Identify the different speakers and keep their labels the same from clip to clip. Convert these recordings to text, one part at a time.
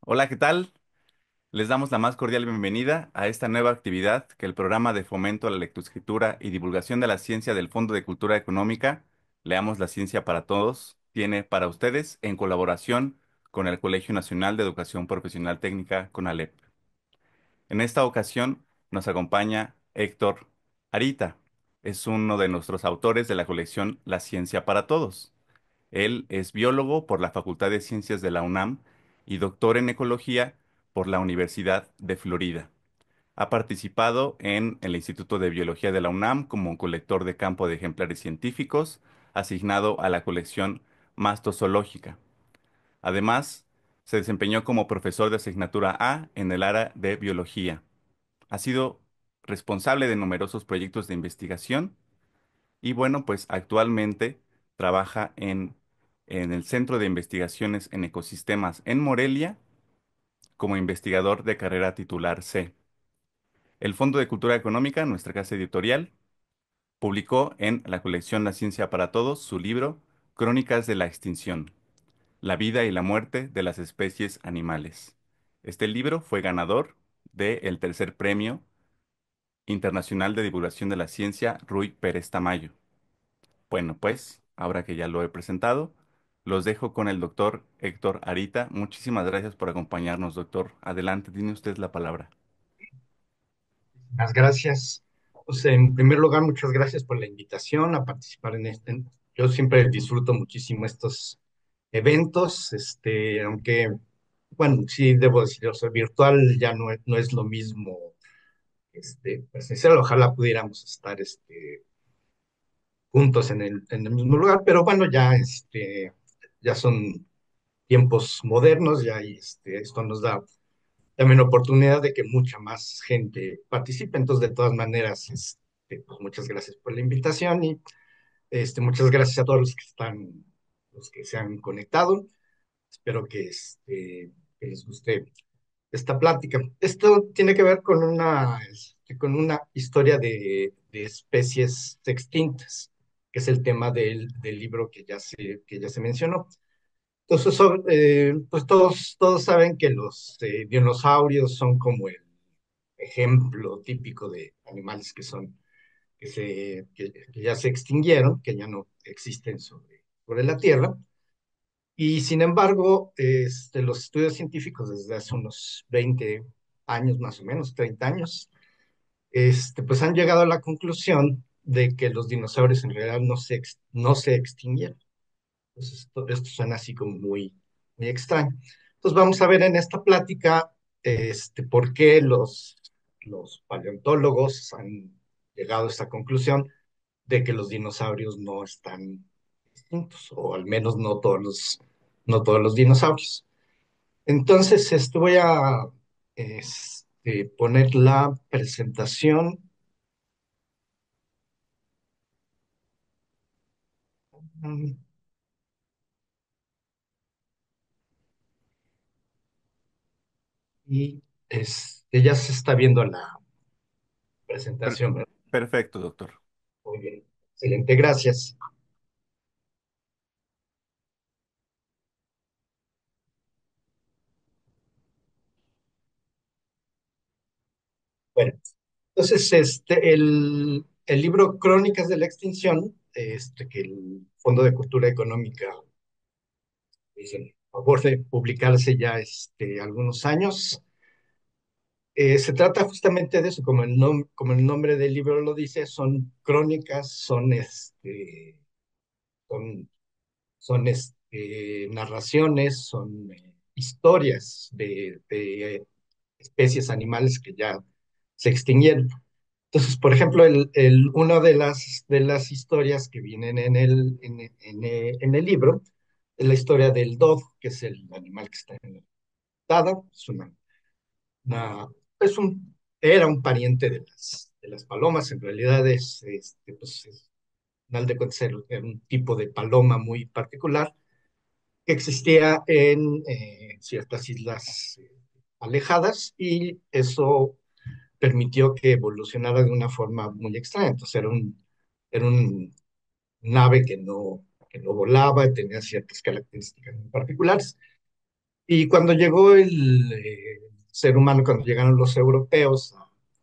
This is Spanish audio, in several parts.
Speaker 1: Hola, ¿qué tal? Les damos la más cordial bienvenida a esta nueva actividad que el Programa de Fomento a la Lectoescritura y Divulgación de la Ciencia del Fondo de Cultura Económica, Leamos la Ciencia para Todos, tiene para ustedes en colaboración con el Colegio Nacional de Educación Profesional Técnica, CONALEP. En esta ocasión nos acompaña Héctor Arita. Es uno de nuestros autores de la colección La Ciencia para Todos. Él es biólogo por la Facultad de Ciencias de la UNAM y doctor en ecología por la Universidad de Florida. Ha participado en el Instituto de Biología de la UNAM como colector de campo de ejemplares científicos, asignado a la colección mastozoológica. Además, se desempeñó como profesor de asignatura A en el área de biología. Ha sido responsable de numerosos proyectos de investigación y bueno, pues actualmente trabaja en el Centro de Investigaciones en Ecosistemas en Morelia como investigador de carrera titular C. El Fondo de Cultura Económica, nuestra casa editorial, publicó en la colección La Ciencia para Todos su libro Crónicas de la Extinción, la vida y la muerte de las especies animales. Este libro fue ganador del tercer premio internacional de divulgación de la ciencia Ruy Pérez Tamayo. Bueno, pues, ahora que ya lo he presentado, los dejo con el doctor Héctor Arita. Muchísimas gracias por acompañarnos, doctor. Adelante, tiene usted la palabra.
Speaker 2: Muchas gracias. Pues, en primer lugar, muchas gracias por la invitación a participar en este. Yo siempre disfruto muchísimo estos eventos, aunque, bueno, sí debo decir, o sea, virtual ya no es lo mismo, presencial. Ojalá pudiéramos estar, juntos en el mismo lugar, pero bueno, ya son tiempos modernos, ya, y esto nos da también oportunidad de que mucha más gente participe. Entonces, de todas maneras, pues muchas gracias por la invitación y muchas gracias a todos los que se han conectado. Espero que les guste esta plática. Esto tiene que ver con una historia de especies extintas, que es el tema del libro que ya se mencionó. Entonces, pues todos saben que los dinosaurios son como el ejemplo típico de animales que ya se extinguieron, que ya no existen sobre la Tierra. Y sin embargo, los estudios científicos desde hace unos 20 años, más o menos, 30 años, pues han llegado a la conclusión de que los dinosaurios en realidad no se extinguieron. Pues esto suena así como muy, muy extraño. Entonces vamos a ver en esta plática por qué los paleontólogos han llegado a esta conclusión de que los dinosaurios no están extintos, o al menos no todos los dinosaurios. Entonces, voy a poner la presentación. mm, y ya se está viendo la
Speaker 1: Per-
Speaker 2: presentación, ¿verdad?
Speaker 1: Perfecto, doctor.
Speaker 2: Muy bien, excelente, gracias. Bueno, entonces, el libro Crónicas de la Extinción, que el Fondo de Cultura Económica hizo el favor de publicarse ya algunos años, se trata justamente de eso, como el nombre del libro lo dice, son crónicas, son, son narraciones, son historias de especies animales que ya se extinguieron. Entonces, por ejemplo, una de las historias que vienen en el libro es la historia del dodo, que es el animal que está en la portada. Una- era un pariente de las palomas. En realidad al final de cuentas, era un tipo de paloma muy particular que existía en ciertas islas alejadas, y eso permitió que evolucionara de una forma muy extraña. Entonces era un ave que no volaba, tenía ciertas características muy particulares. Y cuando llegó el ser humano, cuando llegaron los europeos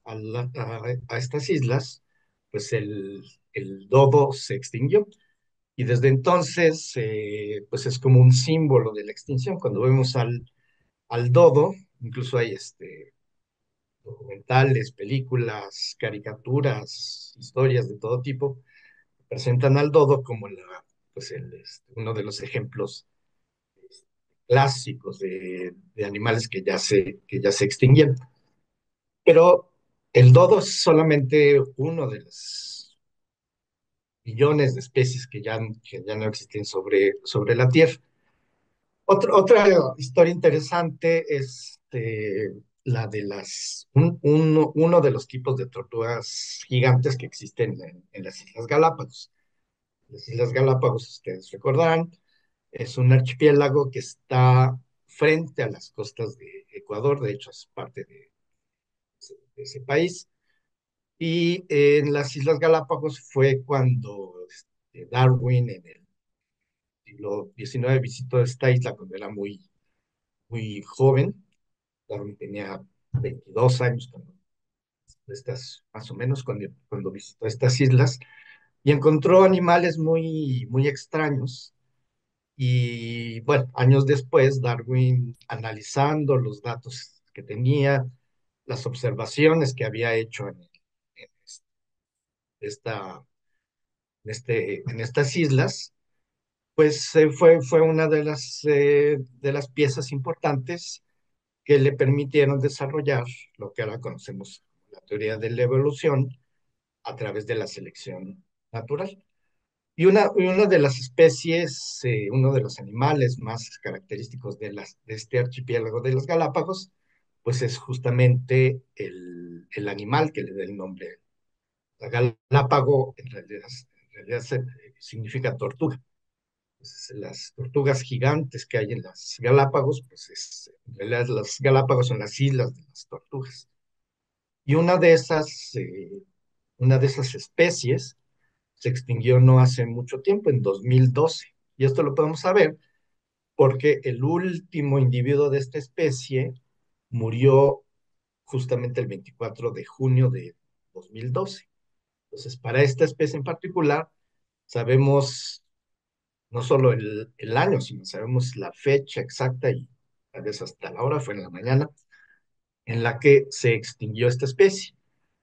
Speaker 2: a estas islas, pues el dodo se extinguió. Y desde entonces, pues es como un símbolo de la extinción. Cuando vemos al dodo, incluso hay documentales, películas, caricaturas, historias de todo tipo, presentan al dodo como uno de los ejemplos clásicos de animales que ya se extinguieron. Pero el dodo es solamente uno de los millones de especies que ya no existen sobre la Tierra. Otra historia interesante es la de uno de los tipos de tortugas gigantes que existen en las Islas Galápagos. Las Islas Galápagos, ustedes recordarán, es un archipiélago que está frente a las costas de Ecuador, de hecho es parte de ese país. Y en las Islas Galápagos fue cuando Darwin en el siglo XIX visitó esta isla cuando era muy joven. Darwin tenía 22 años más o menos cuando visitó estas islas y encontró animales muy extraños. Y bueno, años después, Darwin, analizando los datos que tenía, las observaciones que había hecho en esta, en estas islas, pues fue una de las piezas importantes que le permitieron desarrollar lo que ahora conocemos como la teoría de la evolución a través de la selección natural. Y una de las especies, uno de los animales más característicos de este archipiélago de los Galápagos, pues es justamente el animal que le da el nombre. La Galápago en realidad significa tortuga. Pues, las tortugas gigantes que hay en las Galápagos, en realidad las Galápagos son las islas de las tortugas. Y una de esas especies se extinguió no hace mucho tiempo, en 2012. Y esto lo podemos saber porque el último individuo de esta especie murió justamente el 24 de junio de 2012. Entonces, para esta especie en particular, sabemos no solo el año, sino sabemos la fecha exacta y tal vez hasta la hora, fue en la mañana, en la que se extinguió esta especie.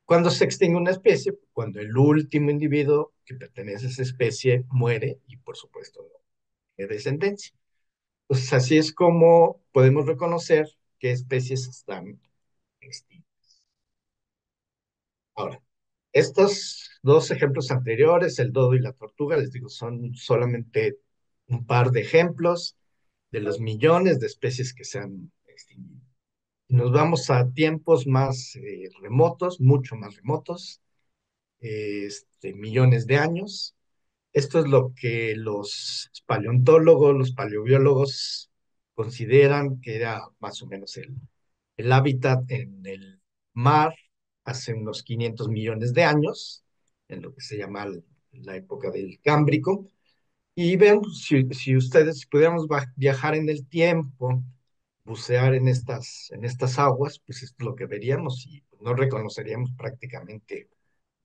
Speaker 2: Cuando se extingue una especie, cuando el último individuo que pertenece a esa especie muere y por supuesto no tiene descendencia. Entonces así es como podemos reconocer qué especies están extintas. Ahora, estos dos ejemplos anteriores, el dodo y la tortuga, les digo, son solamente un par de ejemplos de los millones de especies que se han extinguido. Y nos vamos a tiempos más remotos, mucho más remotos, millones de años. Esto es lo que los paleontólogos, los paleobiólogos consideran que era más o menos el hábitat en el mar hace unos 500 millones de años, en lo que se llama la época del Cámbrico. Y ven, si ustedes pudiéramos viajar en el tiempo, bucear en estas aguas, pues esto es lo que veríamos y no reconoceríamos prácticamente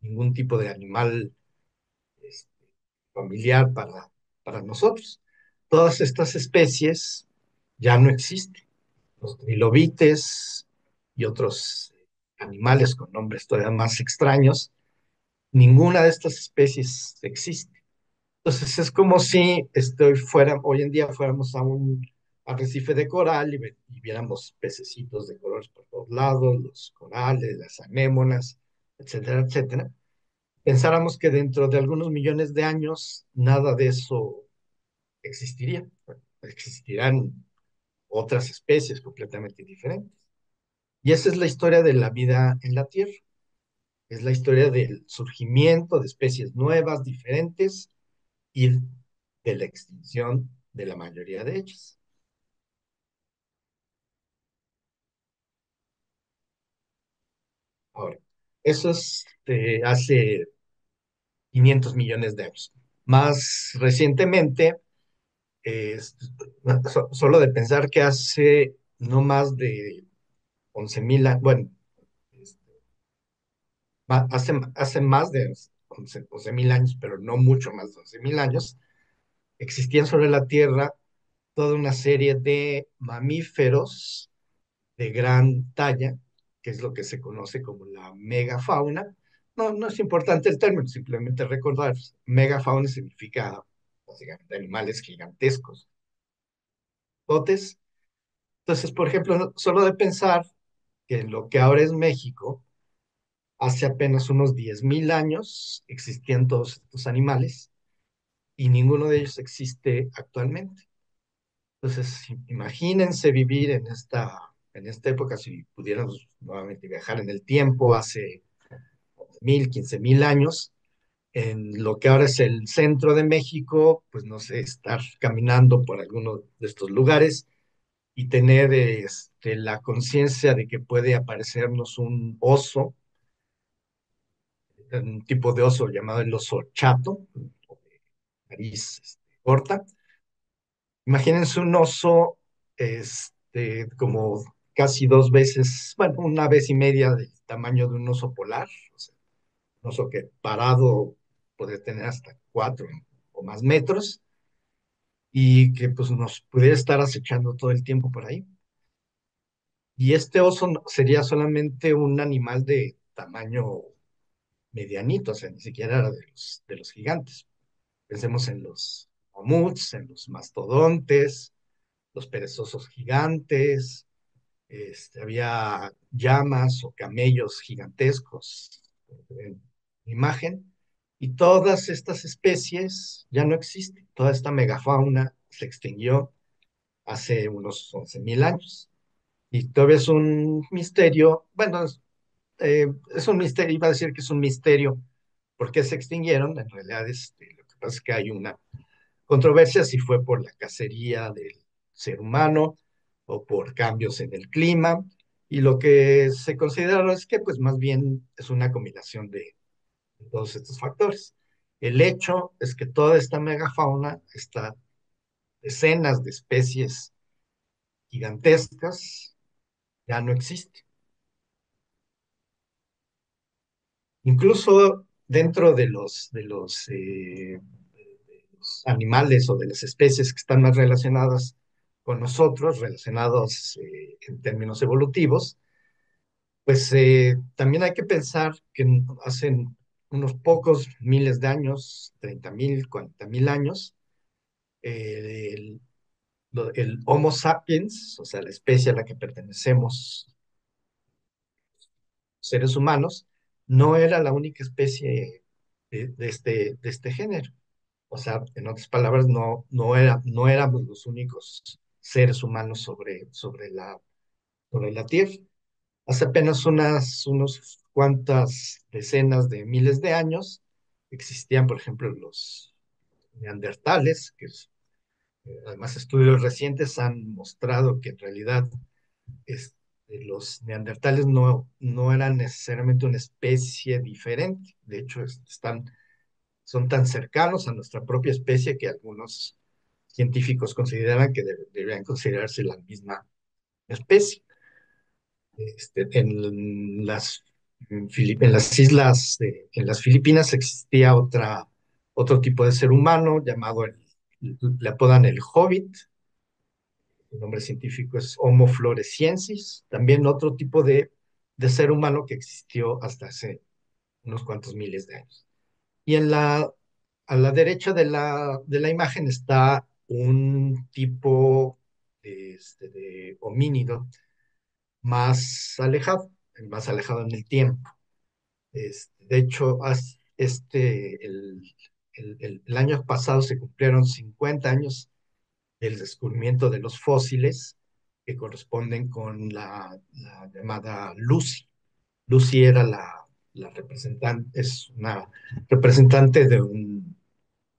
Speaker 2: ningún tipo de animal este, familiar para nosotros. Todas estas especies ya no existen. Los trilobites y otros animales con nombres todavía más extraños, ninguna de estas especies existe. Entonces es como si hoy en día fuéramos a un arrecife de coral y viéramos pececitos de colores por todos lados, los corales, las anémonas, etcétera, etcétera. Pensáramos que dentro de algunos millones de años nada de eso existiría. Bueno, existirán otras especies completamente diferentes. Y esa es la historia de la vida en la Tierra. Es la historia del surgimiento de especies nuevas, diferentes y de la extinción de la mayoría de ellas. Ahora, eso es hace 500 millones de años. Más recientemente, es- solo de pensar que hace no más de 11.000 años, bueno, este, hace más de 11.000 años, pero no mucho más de 11.000 años, existían sobre la Tierra toda una serie de mamíferos de gran talla, que es lo que se conoce como la megafauna. No, no es importante el término, simplemente recordar, megafauna significa básicamente animales gigantescos. Entonces, por ejemplo, solo de pensar que en lo que ahora es México, hace apenas unos 10.000 años existían todos estos animales y ninguno de ellos existe actualmente. Entonces, imagínense vivir en esta época, si pudiéramos nuevamente viajar en el tiempo, hace 15.000 años, en lo que ahora es el centro de México, pues no sé, estar caminando por alguno de estos lugares y tener la conciencia de que puede aparecernos un oso, un tipo de oso llamado el oso chato, nariz corta. Imagínense un oso como casi dos veces, bueno, una vez y media del tamaño de un oso polar, o sea, un oso que parado puede tener hasta 4 o más metros y que pues nos pudiera estar acechando todo el tiempo por ahí. Y este oso sería solamente un animal de tamaño medianito, o sea, ni siquiera era de los gigantes. Pensemos en los mamuts, en los mastodontes, los perezosos gigantes, había llamas o camellos gigantescos en imagen, y todas estas especies ya no existen. Toda esta megafauna se extinguió hace unos 11.000 años. Y todavía es un misterio, bueno, es un misterio, iba a decir que es un misterio por qué se extinguieron. En realidad, lo que pasa es que hay una controversia si fue por la cacería del ser humano o por cambios en el clima. Y lo que se considera es que, pues, más bien es una combinación de todos estos factores. El hecho es que toda esta megafauna, esta decenas de especies gigantescas, ya no existe. Incluso dentro de los animales o de las especies que están más relacionadas con nosotros, relacionados en términos evolutivos, pues también hay que pensar que hace unos pocos miles de años, 30.000, 40.000 años, el, el Homo sapiens, o sea, la especie a la que pertenecemos, seres humanos, no era la única especie de este género. O sea, en otras palabras, no éramos los únicos seres humanos sobre la Tierra. Hace apenas unos cuantas decenas de miles de años existían, por ejemplo, los neandertales, además estudios recientes han mostrado que en realidad los neandertales no eran necesariamente una especie diferente. De hecho, son tan cercanos a nuestra propia especie que algunos científicos consideran que deberían considerarse la misma especie. En las islas, en las Filipinas existía otro tipo de ser humano llamado, le apodan el Hobbit, el nombre científico es Homo floresiensis, también otro tipo de ser humano que existió hasta hace unos cuantos miles de años. Y a la derecha de la imagen está un tipo de homínido más alejado en el tiempo. De hecho, el año pasado se cumplieron 50 años del descubrimiento de los fósiles que corresponden con la llamada Lucy. Lucy era la representante, es una representante de un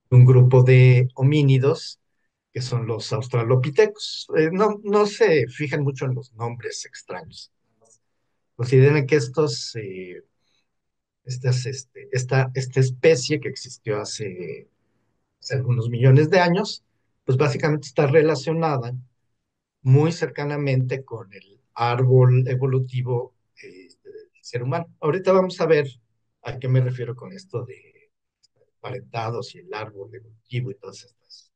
Speaker 2: grupo de homínidos que son los australopithecus. No se fijan mucho en los nombres extraños. Consideren que esta especie que existió hace algunos millones de años, pues básicamente está relacionada muy cercanamente con el árbol evolutivo del ser humano. Ahorita vamos a ver a qué me refiero con esto de parentados y el árbol evolutivo y todas estas.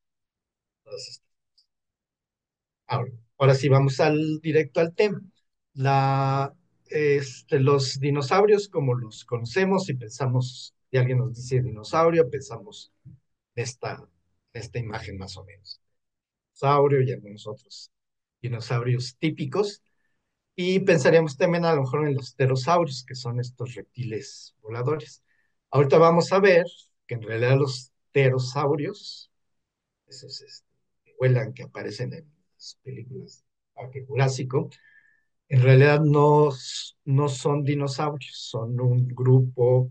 Speaker 2: Ahora sí, vamos directo al tema. Los dinosaurios, como los conocemos, y pensamos, si alguien nos dice dinosaurio, pensamos en esta imagen más o menos. Dinosaurio y algunos otros dinosaurios típicos. Y pensaríamos también a lo mejor en los pterosaurios, que son estos reptiles voladores. Ahorita vamos a ver que en realidad los pterosaurios, esos que vuelan, que aparecen en las películas de Parque Jurásico, en realidad no son dinosaurios, son un grupo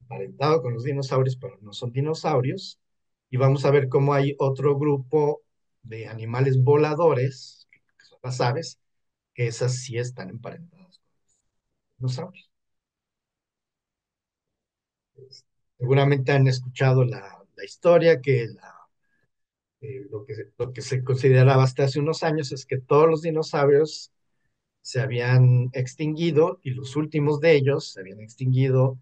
Speaker 2: emparentado con los dinosaurios, pero no son dinosaurios. Y vamos a ver cómo hay otro grupo de animales voladores, que son las aves, que esas sí están emparentadas con los dinosaurios. Seguramente han escuchado la historia que lo que se consideraba hasta hace unos años es que todos los dinosaurios se habían extinguido y los últimos de ellos se habían extinguido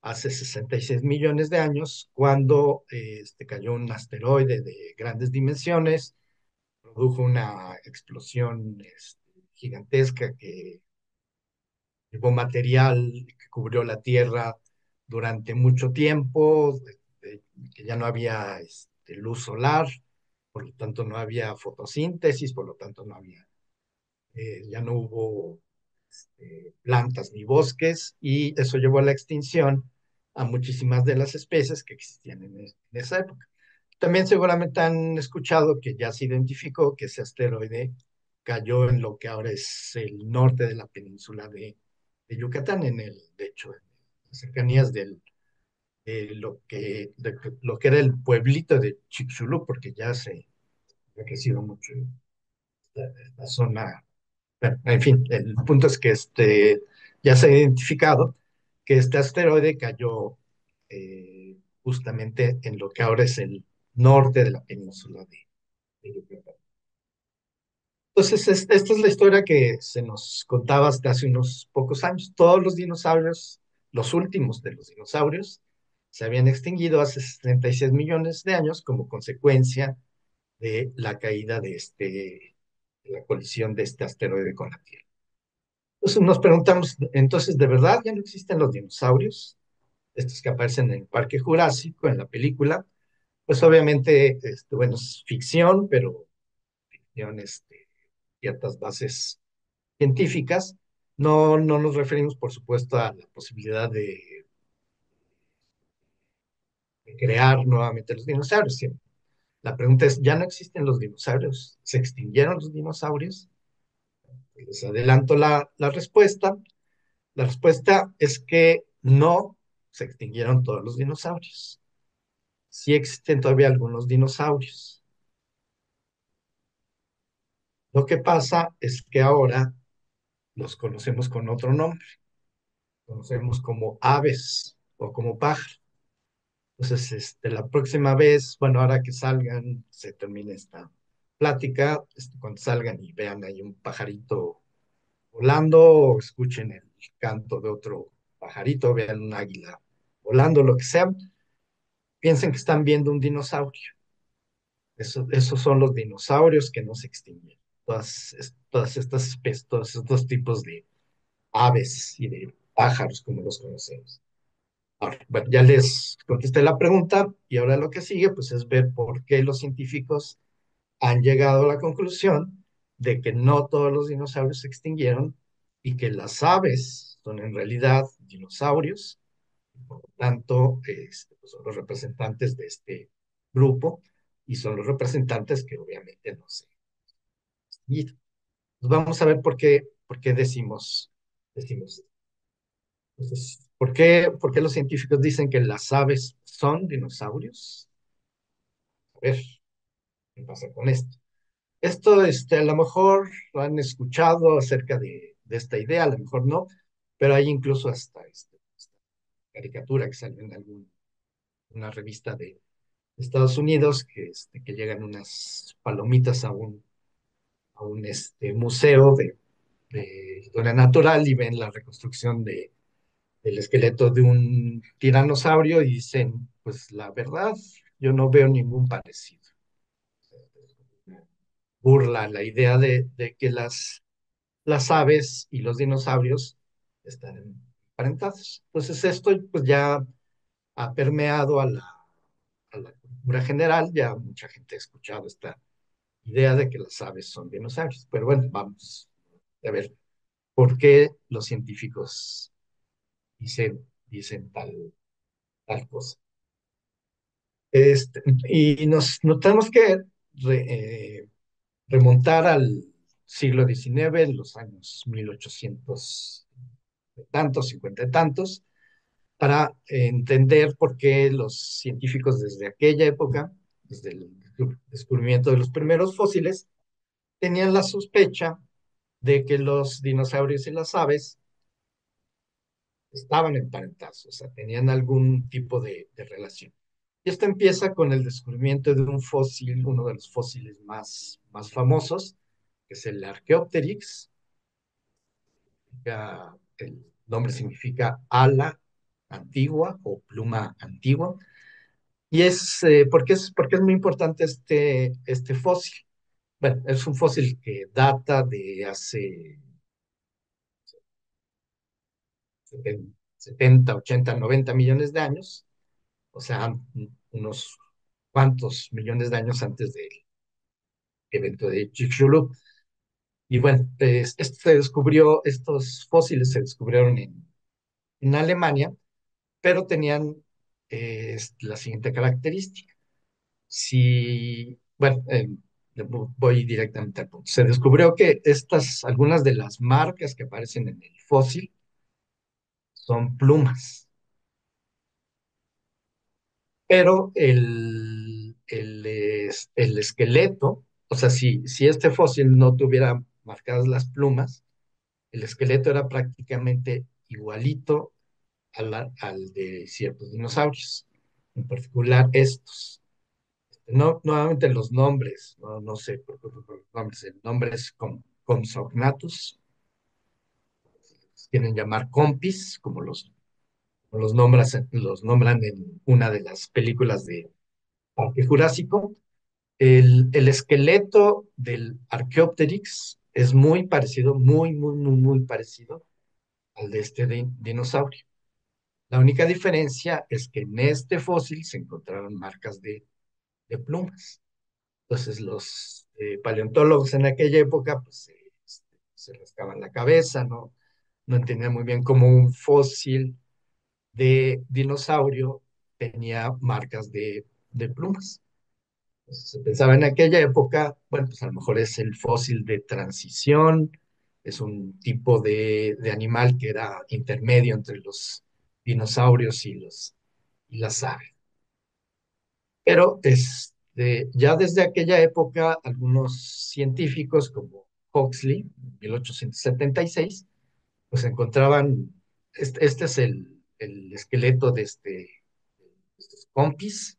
Speaker 2: hace 66 millones de años cuando cayó un asteroide de grandes dimensiones, produjo una explosión gigantesca que llevó material que cubrió la Tierra durante mucho tiempo, que ya no había luz solar, por lo tanto no había fotosíntesis, por lo tanto ya no hubo plantas ni bosques, y eso llevó a la extinción a muchísimas de las especies que existían en esa época. También seguramente han escuchado que ya se identificó que ese asteroide cayó en lo que ahora es el norte de la península de Yucatán, de hecho, en las cercanías lo que era el pueblito de Chicxulub, porque ya se ha crecido mucho esta zona. Bueno, en fin, el punto es que ya se ha identificado que este asteroide cayó justamente en lo que ahora es el norte de la península de Yucatán. Entonces, esta es la historia que se nos contaba hasta hace unos pocos años. Todos los dinosaurios, los últimos de los dinosaurios, se habían extinguido hace 66 millones de años como consecuencia de la caída de la colisión de este asteroide con la Tierra. Entonces nos preguntamos, entonces, ¿de verdad ya no existen los dinosaurios? Estos que aparecen en el Parque Jurásico, en la película. Pues obviamente, bueno, es ficción, pero ficción, ciertas bases científicas. No nos referimos, por supuesto, a la posibilidad de crear nuevamente los dinosaurios. Sí. La pregunta es, ¿ya no existen los dinosaurios? ¿Se extinguieron los dinosaurios? Les adelanto la respuesta. La respuesta es que no se extinguieron todos los dinosaurios. Sí existen todavía algunos dinosaurios. Lo que pasa es que ahora los conocemos con otro nombre. Conocemos como aves o como pájaros. Entonces, la próxima vez, bueno, ahora que salgan, se termine esta plática, cuando salgan y vean ahí un pajarito volando o escuchen el canto de otro pajarito, vean un águila volando, lo que sea, piensen que están viendo un dinosaurio. Esos son los dinosaurios que no se extinguen. Todas estas especies, todos estos tipos de aves y de pájaros como los conocemos. Ahora, bueno, ya les contesté la pregunta y ahora lo que sigue pues es ver por qué los científicos han llegado a la conclusión de que no todos los dinosaurios se extinguieron y que las aves son en realidad dinosaurios, por lo tanto pues, son los representantes de este grupo y son los representantes que obviamente no se extinguieron. Pues vamos a ver por qué decimos esto. Entonces, por qué los científicos dicen que las aves son dinosaurios? A ver, ¿qué pasa con esto? Esto, a lo mejor lo han escuchado acerca de esta idea, a lo mejor no, pero hay incluso hasta esta caricatura que salió en una revista de Estados Unidos, que llegan unas palomitas a un museo de historia natural y ven la reconstrucción del esqueleto de un tiranosaurio y dicen, pues la verdad, yo no veo ningún parecido. Burla la idea de que las aves y los dinosaurios están emparentados. Entonces esto pues ya ha permeado a la cultura general, ya mucha gente ha escuchado esta idea de que las aves son dinosaurios. Pero bueno, vamos a ver por qué los científicos dicen tal cosa. Y nos tenemos que remontar al siglo XIX, los años 1800 y tantos, 50 y tantos, para entender por qué los científicos desde aquella época, desde el descubrimiento de los primeros fósiles, tenían la sospecha de que los dinosaurios y las aves estaban emparentados, o sea, tenían algún tipo de relación. Y esto empieza con el descubrimiento de un fósil, uno de los fósiles más famosos, que es el Archaeopteryx. El nombre significa ala antigua o pluma antigua. Y porque es muy importante este fósil. Bueno, es un fósil que data de hace 70, 80, 90 millones de años, o sea, unos cuantos millones de años antes del evento de Chicxulub. Y bueno, pues, estos fósiles se descubrieron en Alemania, pero tenían la siguiente característica. Bueno, voy directamente al punto. Se descubrió que algunas de las marcas que aparecen en el fósil son plumas, pero el esqueleto, o sea, si este fósil no tuviera marcadas las plumas, el esqueleto era prácticamente igualito al de ciertos dinosaurios, en particular estos. No, nuevamente los nombres, no sé por los nombres, el nombre es Compsognathus, quieren llamar compis, como los nombran en una de las películas de Parque Jurásico. El esqueleto del Archaeopteryx es muy parecido, muy parecido al de este dinosaurio. La única diferencia es que en este fósil se encontraron marcas de plumas. Entonces los paleontólogos en aquella época pues, se rascaban la cabeza, no entendían muy bien cómo un fósil de dinosaurio tenía marcas de plumas. Entonces, se pensaba en aquella época, bueno, pues a lo mejor es el fósil de transición, es un tipo de animal que era intermedio entre los dinosaurios y las aves. Pero ya desde aquella época, algunos científicos como Huxley, en 1876, pues encontraban, este es el esqueleto de estos compis,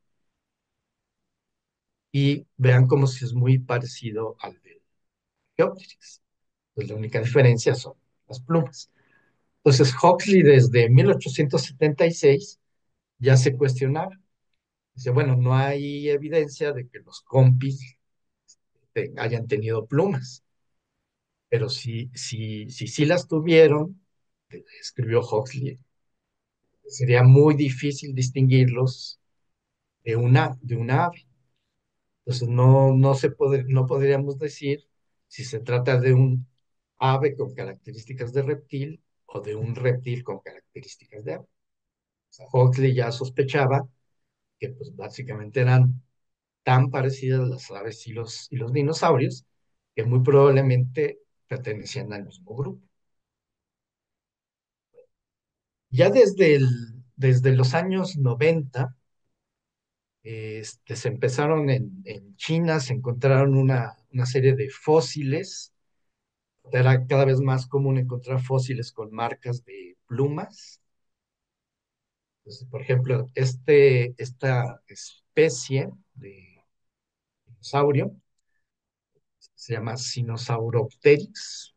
Speaker 2: y vean como si es muy parecido al de Geoptrix. Pues la única diferencia son las plumas. Entonces Huxley desde 1876 ya se cuestionaba. Dice, bueno, no hay evidencia de que los compis hayan tenido plumas, pero si las tuvieron, escribió Huxley, sería muy difícil distinguirlos de una ave. Entonces no podríamos decir si se trata de un ave con características de reptil o de un reptil con características de ave. O sea, Huxley ya sospechaba que pues básicamente eran tan parecidas las aves y los dinosaurios que muy probablemente pertenecían al mismo grupo. Ya desde los años 90, se empezaron en China, se encontraron una serie de fósiles. Era cada vez más común encontrar fósiles con marcas de plumas. Entonces, por ejemplo, esta especie de dinosaurio se llama Sinosauropteryx.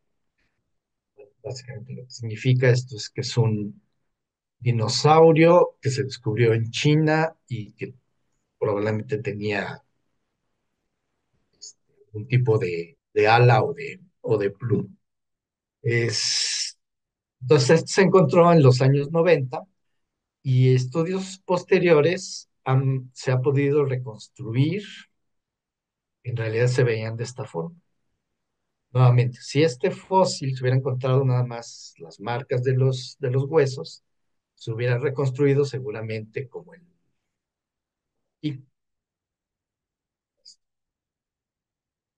Speaker 2: Básicamente lo que significa esto es que es un dinosaurio que se descubrió en China y que probablemente tenía un tipo de ala o de pluma. Entonces, esto se encontró en los años 90 y estudios posteriores se ha podido reconstruir. En realidad se veían de esta forma. Nuevamente, si este fósil se hubiera encontrado nada más las marcas de los huesos, se hubiera reconstruido seguramente como el... Y,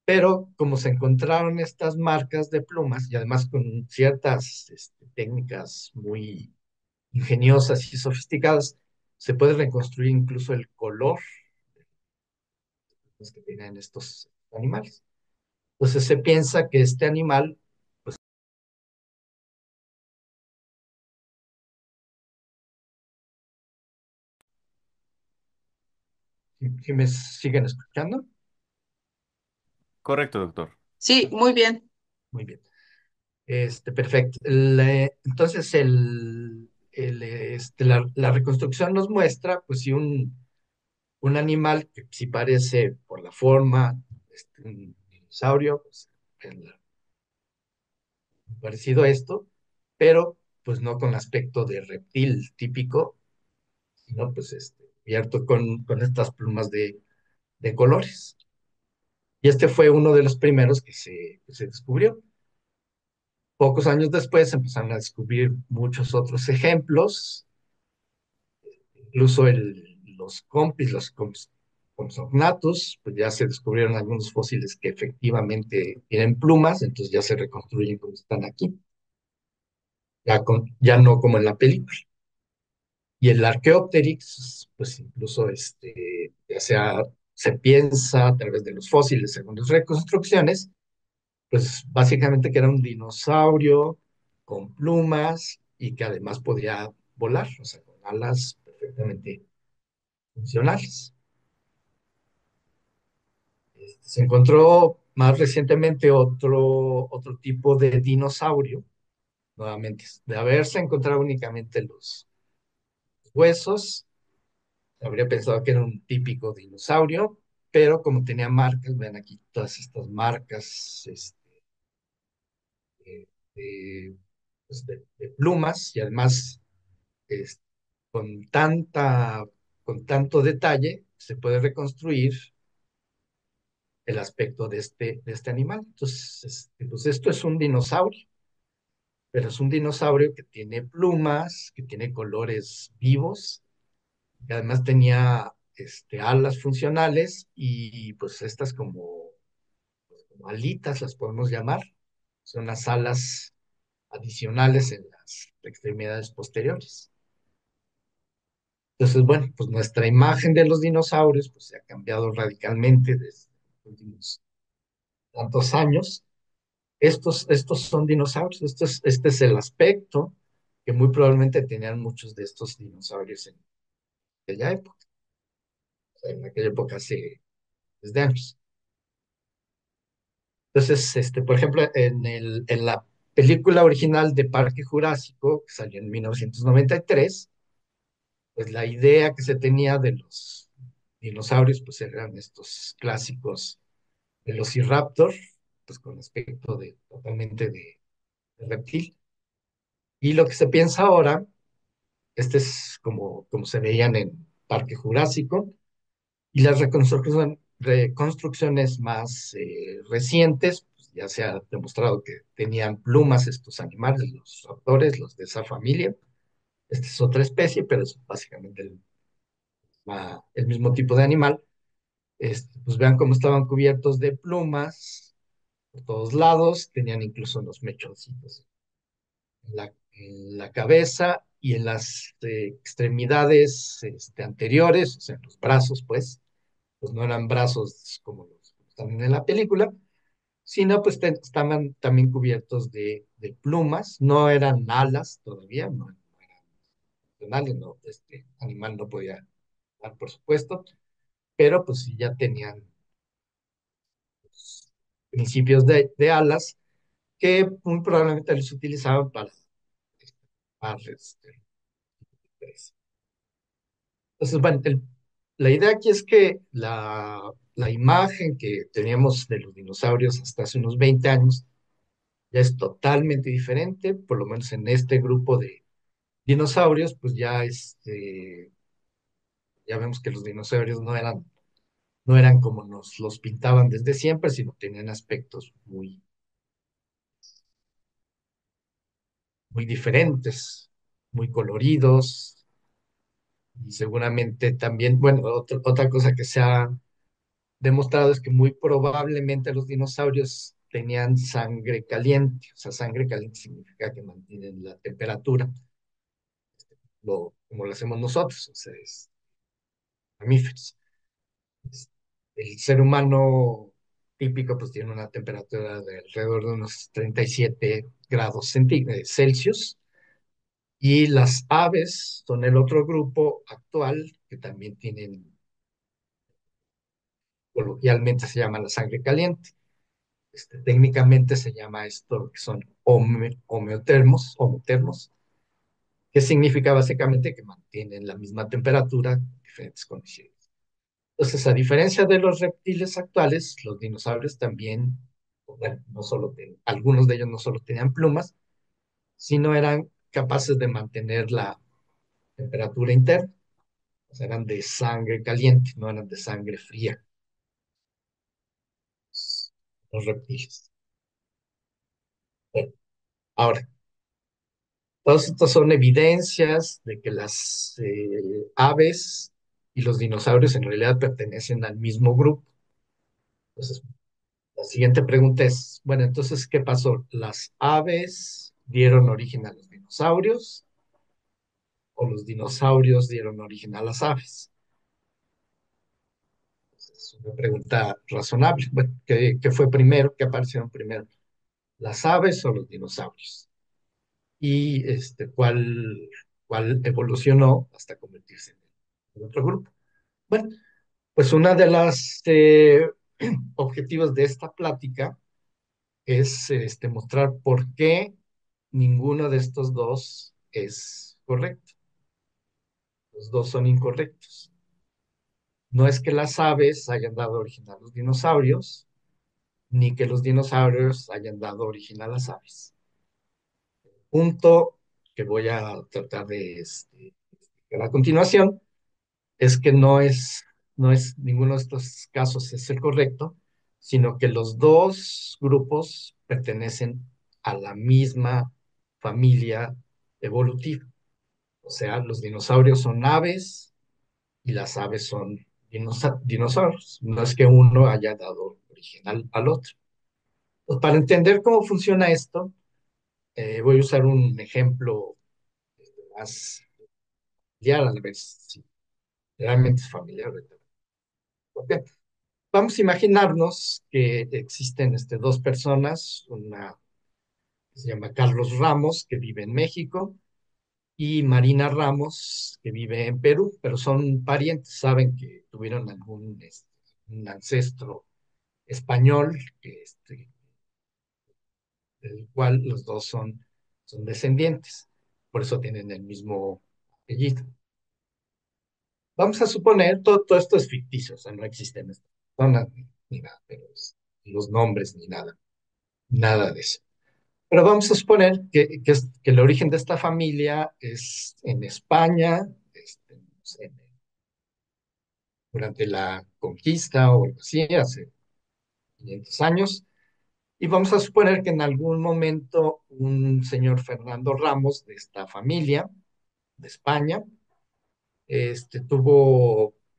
Speaker 2: pero como se encontraron estas marcas de plumas y además con ciertas técnicas muy ingeniosas y sofisticadas, se puede reconstruir incluso el color que tienen estos animales. Entonces se piensa que este animal, si me siguen escuchando,
Speaker 1: Correcto, doctor.
Speaker 3: Sí, muy bien.
Speaker 2: muy bien. Perfecto. Entonces, la reconstrucción nos muestra, pues, si un animal que sí parece por la forma, un dinosaurio, pues, el- parecido a esto, pero pues no con aspecto de reptil típico, sino pues cubierto con estas plumas de colores. Y este fue uno de los primeros que se descubrió. Pocos años después empezaron a descubrir muchos otros ejemplos, incluso los Compsognathus, pues ya se descubrieron algunos fósiles que efectivamente tienen plumas, entonces ya se reconstruyen como están aquí, ya no como en la película. Y el Archaeopteryx, pues incluso ya sea se piensa a través de los fósiles, según las reconstrucciones, pues básicamente que era un dinosaurio con plumas y que además podía volar, o sea, con alas perfectamente funcionales. Se encontró más recientemente otro tipo de dinosaurio, nuevamente, de haberse encontrado únicamente los huesos, habría pensado que era un típico dinosaurio, pero como tenía marcas, ven aquí todas estas marcas de, de, de plumas y además es- con con tanto detalle se puede reconstruir el aspecto de este animal. Entonces, pues esto es un dinosaurio, pero es un dinosaurio que tiene plumas, que tiene colores vivos, y además tenía alas funcionales y pues estas como alitas las podemos llamar, son las alas adicionales en las extremidades posteriores. Entonces, bueno, pues nuestra imagen de los dinosaurios pues se ha cambiado radicalmente desde los últimos tantos años. Estos son dinosaurios, este es el aspecto que muy probablemente tenían muchos de estos dinosaurios en aquella época, o sea, en aquella época hace desde años. Entonces, por ejemplo, en la película original de Parque Jurásico, que salió en 1993, pues la idea que se tenía de los dinosaurios, pues eran estos clásicos Velociraptor, pues con aspecto totalmente de reptil. Y lo que se piensa ahora, es como se veían en Parque Jurásico, y las reconstrucciones más recientes, pues ya se ha demostrado que tenían plumas estos animales, los raptores, los de esa familia. Esta es otra especie, pero es básicamente el mismo tipo de animal. Pues vean cómo estaban cubiertos de plumas por todos lados, tenían incluso los mechoncitos en la cabeza y en las extremidades anteriores, o sea, en los brazos, pues no eran brazos como los que están en la película, sino pues estaban también cubiertos de plumas, no eran alas todavía, no eran funcionales, no, este animal no podía dar, por supuesto, pero pues sí ya tenían pues, principios de alas que muy probablemente los utilizaban para pues. Entonces, bueno, la idea aquí es que la imagen que teníamos de los dinosaurios hasta hace unos 20 años ya es totalmente diferente, por lo menos en este grupo de dinosaurios, pues ya, ya vemos que los dinosaurios no eran como nos los pintaban desde siempre, sino tenían aspectos muy, muy diferentes, muy coloridos, y seguramente también, bueno, otra cosa que se ha demostrado es que muy probablemente los dinosaurios tenían sangre caliente, o sea, sangre caliente significa que mantienen la temperatura, como lo hacemos nosotros, o sea, es mamíferos. Es- El ser humano típico pues tiene una temperatura de alrededor de unos 37 grados Celsius, y las aves son el otro grupo actual que también tienen, coloquialmente se llama la sangre caliente. Técnicamente se llama esto que son homotermos, que significa básicamente que mantienen la misma temperatura en diferentes condiciones. Entonces, a diferencia de los reptiles actuales, los dinosaurios también, bueno, no solo algunos de ellos no solo tenían plumas, sino eran capaces de mantener la temperatura interna. O sea, eran de sangre caliente, no eran de sangre fría, los reptiles. Bueno, ahora, todas estas son evidencias de que las aves y los dinosaurios en realidad pertenecen al mismo grupo. Entonces, la siguiente pregunta es, bueno, entonces, ¿qué pasó? ¿Las aves dieron origen a los dinosaurios o los dinosaurios dieron origen a las aves? Es una pregunta razonable. Bueno, ¿qué fue primero? ¿Qué aparecieron primero? ¿Las aves o los dinosaurios? Y cuál evolucionó hasta convertirse en el otro grupo. Bueno, pues una de las objetivos de esta plática es mostrar por qué ninguno de estos dos es correcto. Los dos son incorrectos. No es que las aves hayan dado origen a los dinosaurios, ni que los dinosaurios hayan dado origen a las aves. Punto que voy a tratar de explicar a continuación es que no es ninguno de estos casos es el correcto, sino que los dos grupos pertenecen a la misma familia evolutiva. O sea, los dinosaurios son aves y las aves son dinosaurios. No es que uno haya dado origen al otro. Pues para entender cómo funciona esto, voy a usar un ejemplo más familiar, a la vez, sí, realmente es familiar. ¿Ok? Vamos a imaginarnos que existen dos personas, una que se llama Carlos Ramos, que vive en México, y Marina Ramos, que vive en Perú, pero son parientes, saben que tuvieron un ancestro español, del cual los dos son descendientes, por eso tienen el mismo apellido. Vamos a suponer, todo esto es ficticio, o sea, no existen estas personas ni nada, pero los nombres ni nada, nada de eso. Pero vamos a suponer que el origen de esta familia es en España, no sé, durante la conquista o algo así, hace 500 años. Y vamos a suponer que en algún momento un señor Fernando Ramos de esta familia de España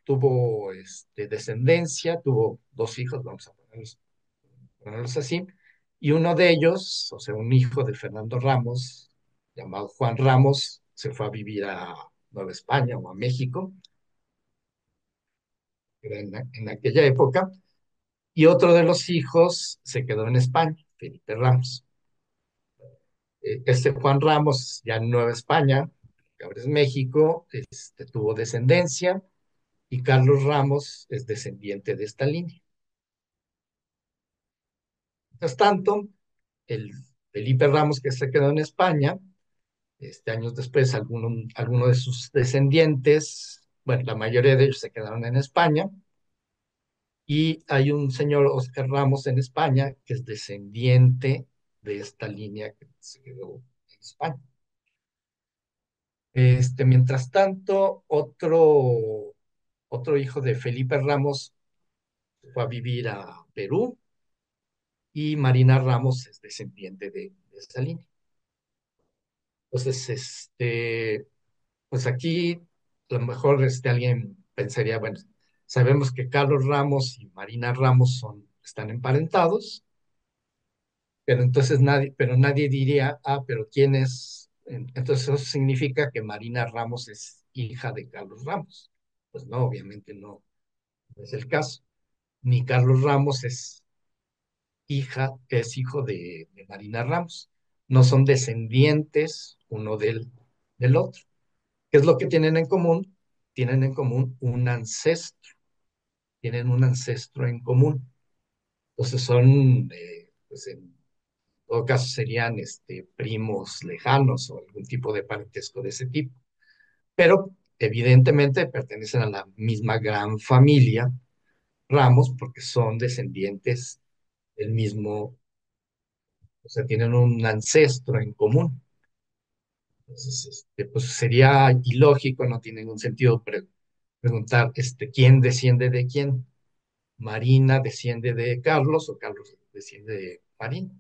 Speaker 2: tuvo descendencia, tuvo dos hijos, vamos a ponerlos así, y uno de ellos, o sea, un hijo de Fernando Ramos, llamado Juan Ramos, se fue a vivir a Nueva España o a México, era en aquella época, y otro de los hijos se quedó en España, Felipe Ramos. Este Juan Ramos, ya en Nueva España, que ahora es México, tuvo descendencia y Carlos Ramos es descendiente de esta línea. Mientras tanto, el Felipe Ramos, que se quedó en España, años después, alguno de sus descendientes, bueno, la mayoría de ellos se quedaron en España, y hay un señor Oscar Ramos en España que es descendiente de esta línea que se quedó en España. Mientras tanto, otro hijo de Felipe Ramos fue a vivir a Perú y Marina Ramos es descendiente de esa línea. Entonces, pues aquí a lo mejor alguien pensaría, bueno, sabemos que Carlos Ramos y Marina Ramos están emparentados, pero nadie diría, ah, pero ¿quién es? Entonces eso significa que Marina Ramos es hija de Carlos Ramos. Pues no, obviamente no es el caso. Ni Carlos Ramos es hijo de Marina Ramos. No son descendientes uno del otro. ¿Qué es lo que tienen en común? Tienen en común un ancestro, tienen un ancestro en común. Entonces pues en todo caso serían primos lejanos o algún tipo de parentesco de ese tipo. Pero evidentemente pertenecen a la misma gran familia Ramos porque son descendientes del mismo, o sea, tienen un ancestro en común. Entonces, pues sería ilógico, no tiene ningún sentido preguntar quién desciende de quién. Marina desciende de Carlos o Carlos desciende de Marina.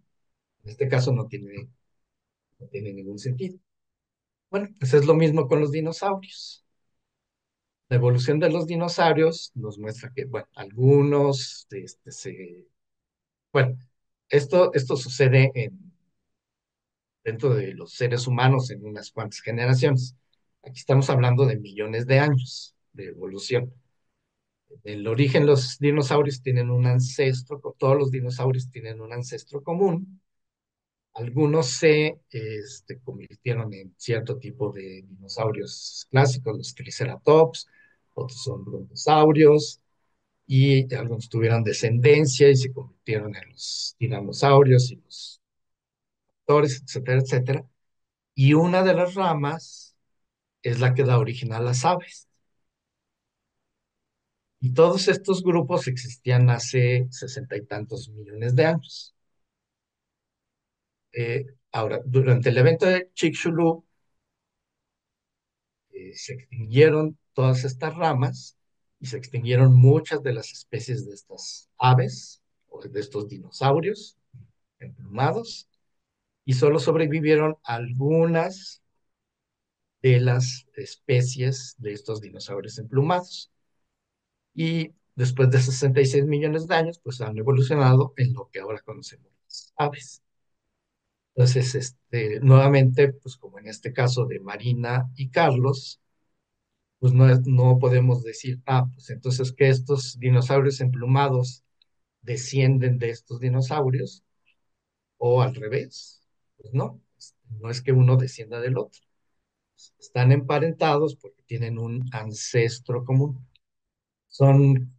Speaker 2: En este caso no tiene ningún sentido. Bueno, pues es lo mismo con los dinosaurios. La evolución de los dinosaurios nos muestra que, bueno, bueno, esto sucede dentro de los seres humanos en unas cuantas generaciones. Aquí estamos hablando de millones de años de evolución. En el origen, los dinosaurios tienen un ancestro, todos los dinosaurios tienen un ancestro común. Algunos se convirtieron en cierto tipo de dinosaurios clásicos, los triceratops, otros son brontosaurios, y algunos tuvieron descendencia y se convirtieron en los tiranosaurios y los raptores, etcétera, etcétera. Y una de las ramas es la que da origen a las aves. Y todos estos grupos existían hace 60 y tantos millones de años. Ahora, durante el evento de Chicxulub, se extinguieron todas estas ramas y se extinguieron muchas de las especies de estas aves o de estos dinosaurios emplumados y solo sobrevivieron algunas de las especies de estos dinosaurios emplumados. Y después de 66 millones de años, pues han evolucionado en lo que ahora conocemos las aves. Entonces, nuevamente, pues como en este caso de Marina y Carlos, pues no podemos decir, ah, pues entonces que estos dinosaurios emplumados descienden de estos dinosaurios o al revés. Pues no, no es que uno descienda del otro. Están emparentados porque tienen un ancestro común. Son,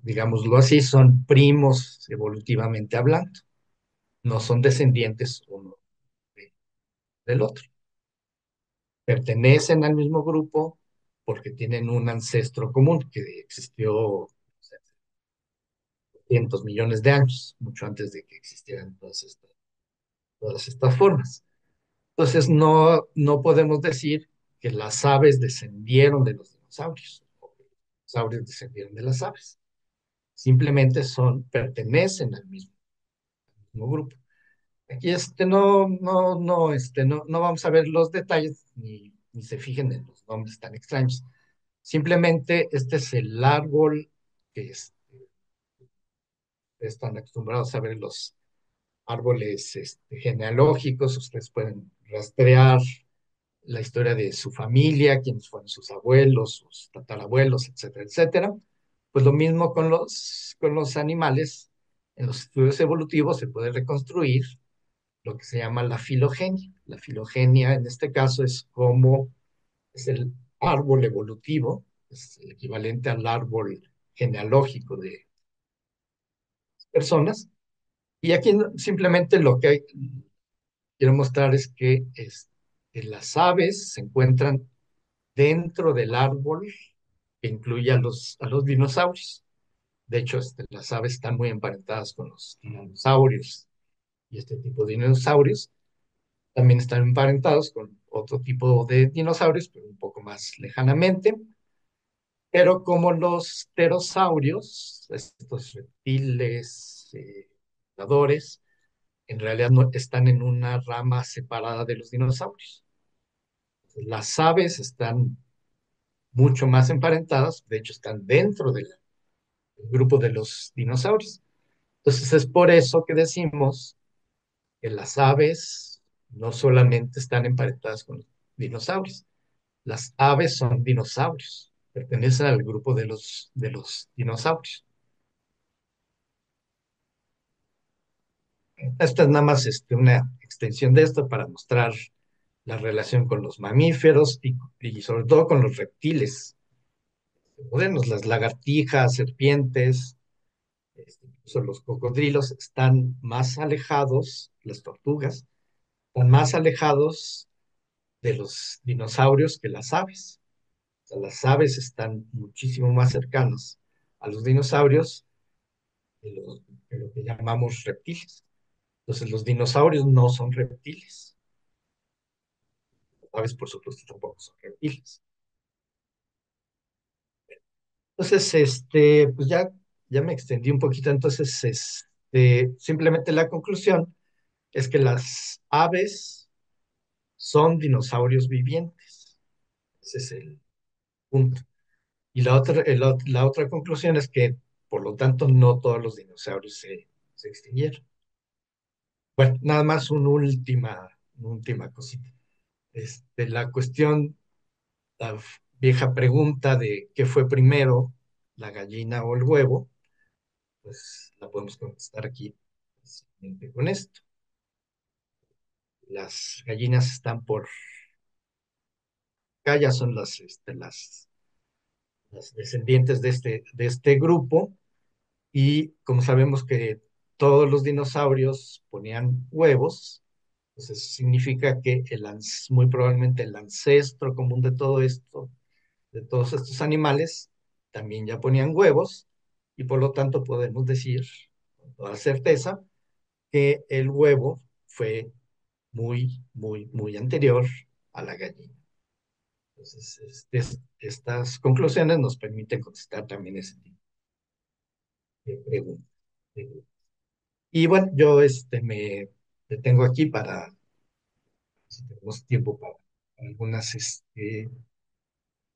Speaker 2: digámoslo así, son primos evolutivamente hablando. No son descendientes uno del otro. Pertenecen al mismo grupo porque tienen un ancestro común que existió cientos millones de años, mucho antes de que existieran todas estas formas. Entonces, no podemos decir que las aves descendieron de los dinosaurios, o que los dinosaurios descendieron de las aves. Simplemente pertenecen al mismo grupo. Aquí no vamos a ver los detalles ni se fijen en los nombres tan extraños. Simplemente este es el árbol que están acostumbrados a ver los árboles genealógicos. Ustedes pueden rastrear la historia de su familia, quiénes fueron sus abuelos, sus tatarabuelos, etcétera, etcétera. Pues lo mismo con los animales. En los estudios evolutivos se puede reconstruir lo que se llama la filogenia. La filogenia en este caso es como es el árbol evolutivo, es el equivalente al árbol genealógico de personas. Y aquí simplemente lo que quiero mostrar es que las aves se encuentran dentro del árbol que incluye a los dinosaurios. De hecho, las aves están muy emparentadas con los dinosaurios y este tipo de dinosaurios también están emparentados con otro tipo de dinosaurios, pero un poco más lejanamente. Pero como los pterosaurios, estos reptiles, voladores, en realidad no están en una rama separada de los dinosaurios. Las aves están mucho más emparentadas, de hecho están dentro del grupo de los dinosaurios. Entonces es por eso que decimos que las aves no solamente están emparentadas con los dinosaurios, las aves son dinosaurios, pertenecen al grupo de los dinosaurios. Esta es nada más una extensión de esto para mostrar la relación con los mamíferos y sobre todo con los reptiles modernos, las lagartijas, serpientes, incluso los cocodrilos están más alejados, las tortugas, están más alejados de los dinosaurios que las aves. O sea, las aves están muchísimo más cercanas a los dinosaurios de lo que llamamos reptiles. Entonces, los dinosaurios no son reptiles. Las aves, por supuesto, tampoco son reptiles. Entonces, pues ya me extendí un poquito. Entonces, simplemente la conclusión es que las aves son dinosaurios vivientes. Ese es el punto. Y la otra conclusión es que, por lo tanto, no todos los dinosaurios se extinguieron. Bueno, nada más una última cosita. La cuestión, vieja pregunta de qué fue primero, la gallina o el huevo, pues la podemos contestar aquí simplemente con esto. Las gallinas están por acá, ya son las descendientes de este grupo. Y como sabemos que todos los dinosaurios ponían huevos, pues eso significa que muy probablemente el ancestro común de todo esto, de todos estos animales, también ya ponían huevos, y por lo tanto podemos decir con toda certeza que el huevo fue muy, muy, muy anterior a la gallina. Entonces, estas conclusiones nos permiten contestar también ese tipo de preguntas. Y bueno, yo me detengo aquí para, si tenemos tiempo para algunas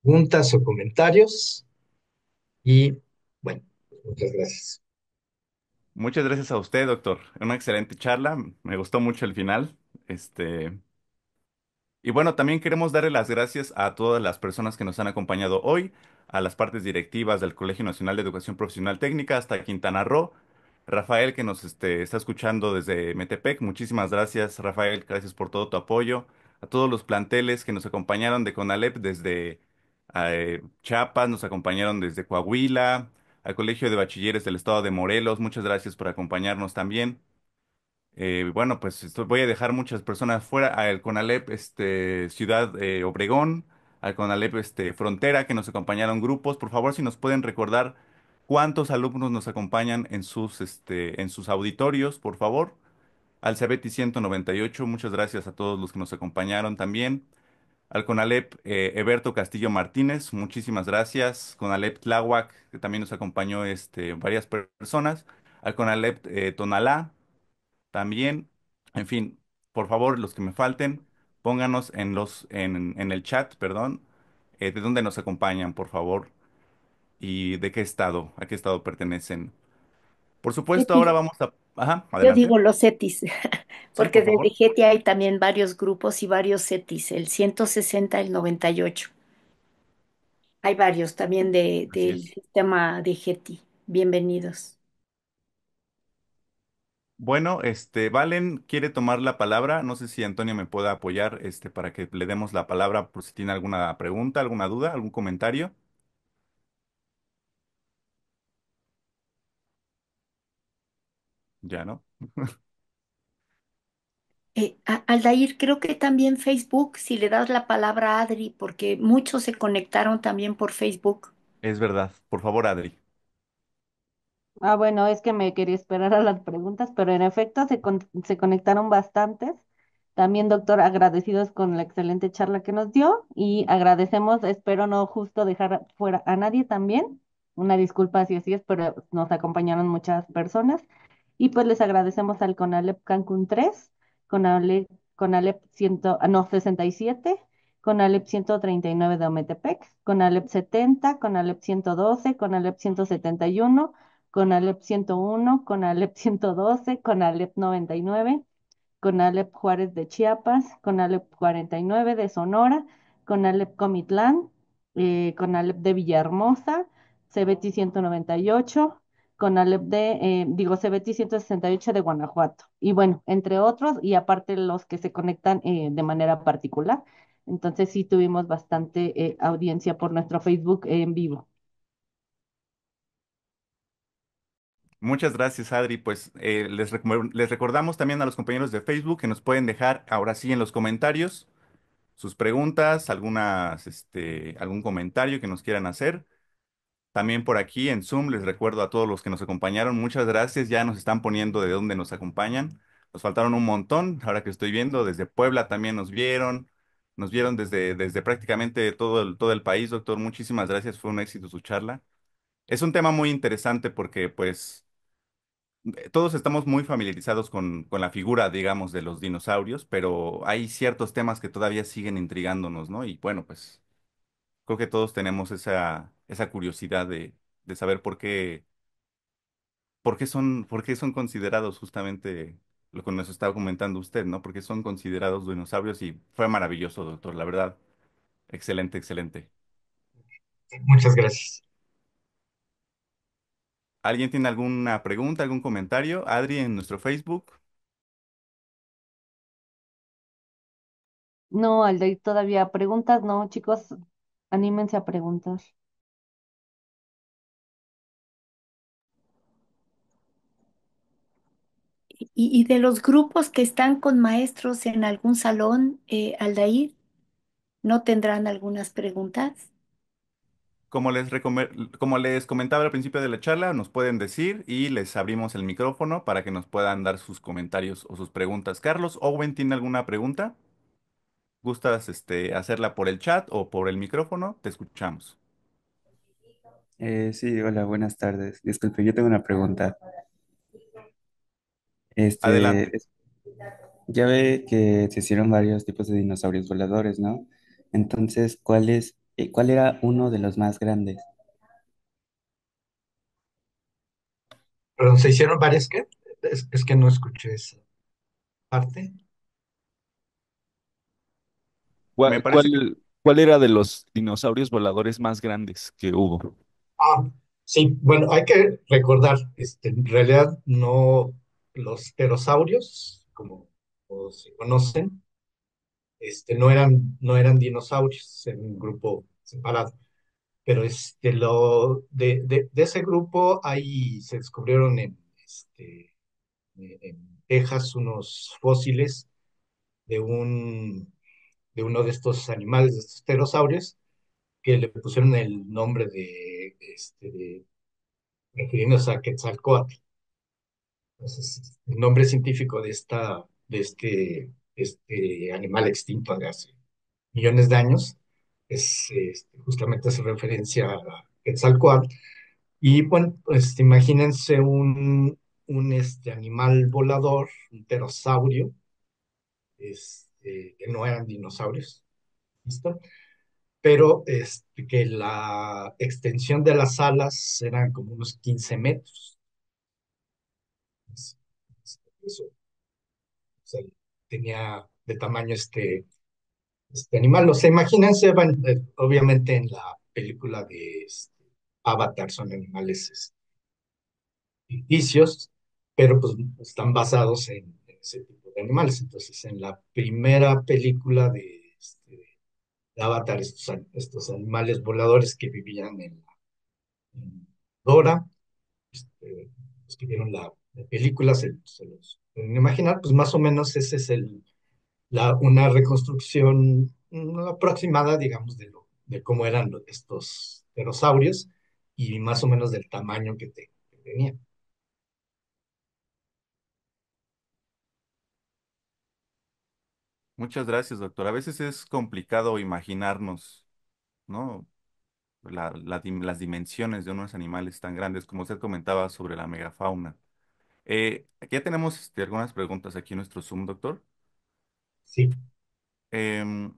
Speaker 2: preguntas o comentarios. Y bueno, pues muchas gracias.
Speaker 1: Muchas gracias a usted, doctor. Una excelente charla. Me gustó mucho el final. Este, Y bueno, también queremos darle las gracias a todas las personas que nos han acompañado hoy, a las partes directivas del Colegio Nacional de Educación Profesional Técnica hasta Quintana Roo. Rafael, que nos está escuchando desde Metepec, muchísimas gracias, Rafael, gracias por todo tu apoyo. A todos los planteles que nos acompañaron de CONALEP desde Chiapas, nos acompañaron desde Coahuila, al Colegio de Bachilleres del Estado de Morelos, muchas gracias por acompañarnos también. Bueno, pues voy a dejar muchas personas fuera, al CONALEP Ciudad Obregón, al CONALEP Frontera, que nos acompañaron grupos. Por favor, si nos pueden recordar cuántos alumnos nos acompañan en sus auditorios, por favor. Al CEBETI 198, muchas gracias a todos los que nos acompañaron también. Al CONALEP Eberto Castillo Martínez, muchísimas gracias. CONALEP Tláhuac, que también nos acompañó varias personas. Al CONALEP Tonalá también. En fin, por favor, los que me falten, pónganos en el chat, perdón, de dónde nos acompañan, por favor, y de qué estado, a qué estado pertenecen. Por supuesto, ahora
Speaker 3: Ceti,
Speaker 1: vamos a... Ajá,
Speaker 3: yo
Speaker 1: adelante.
Speaker 3: digo los CETIS,
Speaker 1: Sí,
Speaker 3: porque
Speaker 1: por
Speaker 3: desde
Speaker 1: favor.
Speaker 3: GETI hay también varios grupos y varios CETIS, el 160, el 98. Hay varios también
Speaker 1: Así
Speaker 3: del
Speaker 1: es.
Speaker 3: sistema de GETI. Bienvenidos.
Speaker 1: Bueno, Valen quiere tomar la palabra. No sé si Antonio me pueda apoyar, para que le demos la palabra por si tiene alguna pregunta, alguna duda, algún comentario. Ya, ¿no?
Speaker 3: Aldair, creo que también Facebook, si le das la palabra a Adri, porque muchos se conectaron también por Facebook.
Speaker 1: Es verdad. Por favor, Adri.
Speaker 4: Ah, bueno, es que me quería esperar a las preguntas, pero en efecto se conectaron bastantes. También, doctor, agradecidos con la excelente charla que nos dio y agradecemos, espero no justo dejar fuera a nadie también. Una disculpa si así es, pero nos acompañaron muchas personas. Y pues les agradecemos al CONALEP Cancún 3, CONALEP 100, no, 67, CONALEP 139 de Ometepec, CONALEP 70, CONALEP 112, CONALEP 171, CONALEP 101, CONALEP 112, CONALEP 99, CONALEP Juárez de Chiapas, CONALEP 49 de Sonora, CONALEP Comitlán, CONALEP de Villahermosa, CBT 198, CONALEP CBT 168 de Guanajuato. Y bueno, entre otros, y aparte los que se conectan de manera particular. Entonces sí tuvimos bastante audiencia por nuestro Facebook en vivo.
Speaker 1: Muchas gracias, Adri. Pues les recordamos también a los compañeros de Facebook que nos pueden dejar ahora sí en los comentarios sus preguntas, algún comentario que nos quieran hacer. También por aquí en Zoom les recuerdo a todos los que nos acompañaron, muchas gracias. Ya nos están poniendo de dónde nos acompañan. Nos faltaron un montón, ahora que estoy viendo, desde Puebla también nos vieron desde prácticamente todo el país, doctor. Muchísimas gracias, fue un éxito su charla. Es un tema muy interesante porque pues todos estamos muy familiarizados con la figura, digamos, de los dinosaurios, pero hay ciertos temas que todavía siguen intrigándonos, ¿no? Y bueno, pues creo que todos tenemos esa curiosidad de saber por qué son considerados justamente lo que nos estaba comentando usted, ¿no? Por qué son considerados dinosaurios y fue maravilloso, doctor, la verdad. Excelente, excelente.
Speaker 2: Muchas gracias.
Speaker 1: ¿Alguien tiene alguna pregunta, algún comentario? Adri, en nuestro Facebook.
Speaker 4: No, Aldair, todavía preguntas, no, chicos, anímense a preguntar.
Speaker 3: Y de los grupos que están con maestros en algún salón, Aldair, ¿no tendrán algunas preguntas?
Speaker 1: Como les comentaba al principio de la charla, nos pueden decir y les abrimos el micrófono para que nos puedan dar sus comentarios o sus preguntas. Carlos, ¿Owen tiene alguna pregunta? ¿Gustas, hacerla por el chat o por el micrófono? Te escuchamos.
Speaker 5: Sí, hola, buenas tardes. Disculpe, yo tengo una pregunta.
Speaker 1: Adelante.
Speaker 5: Es- ya ve que se hicieron varios tipos de dinosaurios voladores, ¿no? Entonces, ¿cuál era uno de los más grandes?
Speaker 2: Perdón, ¿se hicieron varias qué? Es que no escuché esa parte.
Speaker 1: Me
Speaker 6: ¿Cuál,
Speaker 1: parece que
Speaker 6: cuál era de los dinosaurios voladores más grandes que hubo?
Speaker 2: Ah, sí, bueno, hay que recordar, en realidad no los pterosaurios, como se conocen, no eran dinosaurios en un grupo separado, pero de ese grupo ahí se descubrieron en Texas unos fósiles de de uno de estos animales, de estos pterosaurios, que le pusieron el nombre refiriéndose a Quetzalcóatl. Entonces, el nombre científico de este animal extinto de hace millones de años justamente hace referencia a Quetzalcóatl. Y bueno, pues imagínense un animal volador, un pterosaurio, que no eran dinosaurios, ¿listo? Pero que la extensión de las alas eran como unos 15 metros. Es- Eso, o sea, tenía de tamaño este animal. No sé, imagínense, bueno, obviamente en la película de Avatar son animales ficticios, pero pues están basados en ese tipo de animales. Entonces, en la primera película de Avatar, estos animales voladores que vivían en Dora, los que vieron la película se los pueden imaginar, pues más o menos ese es una reconstrucción aproximada, digamos, de cómo eran estos pterosaurios y más o menos del tamaño que tenían.
Speaker 1: Muchas gracias, doctor. A veces es complicado imaginarnos, ¿no? Las dimensiones de unos animales tan grandes como usted comentaba sobre la megafauna. Aquí ya tenemos algunas preguntas aquí en nuestro Zoom, doctor.
Speaker 2: Sí,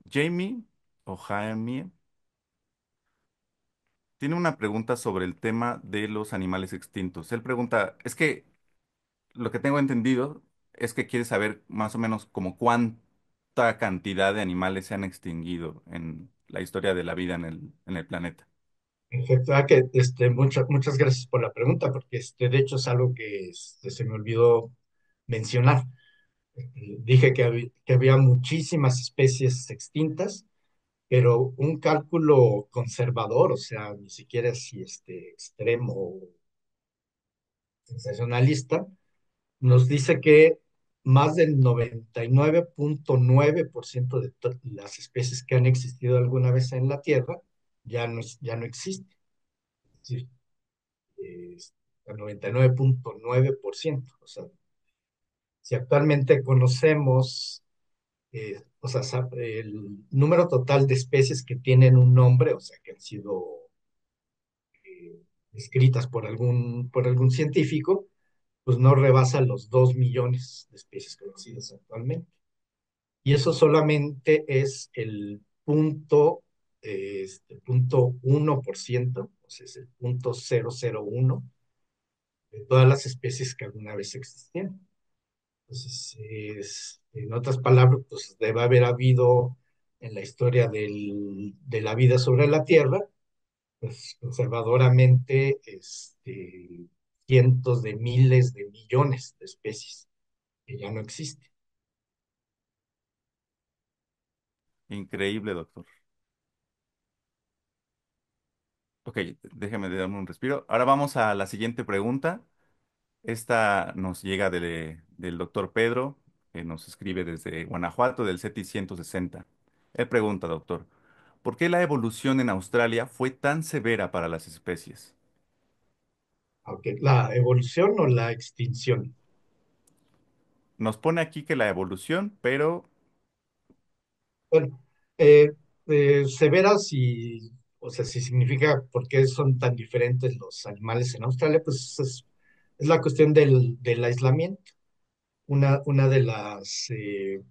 Speaker 1: Jamie o Jaime tiene una pregunta sobre el tema de los animales extintos. Él pregunta, es que lo que tengo entendido es que quiere saber más o menos como cuánta cantidad de animales se han extinguido en la historia de la vida en el planeta.
Speaker 2: perfecto. Muchas gracias por la pregunta, porque de hecho es algo que se me olvidó mencionar. Dije que había muchísimas especies extintas, pero un cálculo conservador, o sea, ni siquiera así extremo o sensacionalista, nos dice que más del 99.9% de las especies que han existido alguna vez en la Tierra ya no existen. Es decir, el 99.9%. O sea, si actualmente conocemos, o sea, el número total de especies que tienen un nombre, o sea, que han sido escritas por algún científico, pues no rebasa los 2 millones de especies conocidas actualmente. Y eso solamente es el punto 1%, o sea, es el punto 001 de todas las especies que alguna vez existieron. Entonces, en otras palabras, pues debe haber habido en la historia de la vida sobre la Tierra, pues conservadoramente, cientos de miles de millones de especies que ya no existen.
Speaker 1: Increíble, doctor. Ok, déjeme darme un respiro. Ahora vamos a la siguiente pregunta. Esta nos llega del doctor Pedro, que nos escribe desde Guanajuato, del CETI 160. Él pregunta, doctor, ¿por qué la evolución en Australia fue tan severa para las especies?
Speaker 2: Aunque la evolución o la extinción.
Speaker 1: Nos pone aquí que la evolución, pero
Speaker 2: Bueno, severas y, o sea, si significa por qué son tan diferentes los animales en Australia, pues es la cuestión del aislamiento. Una de las, eh,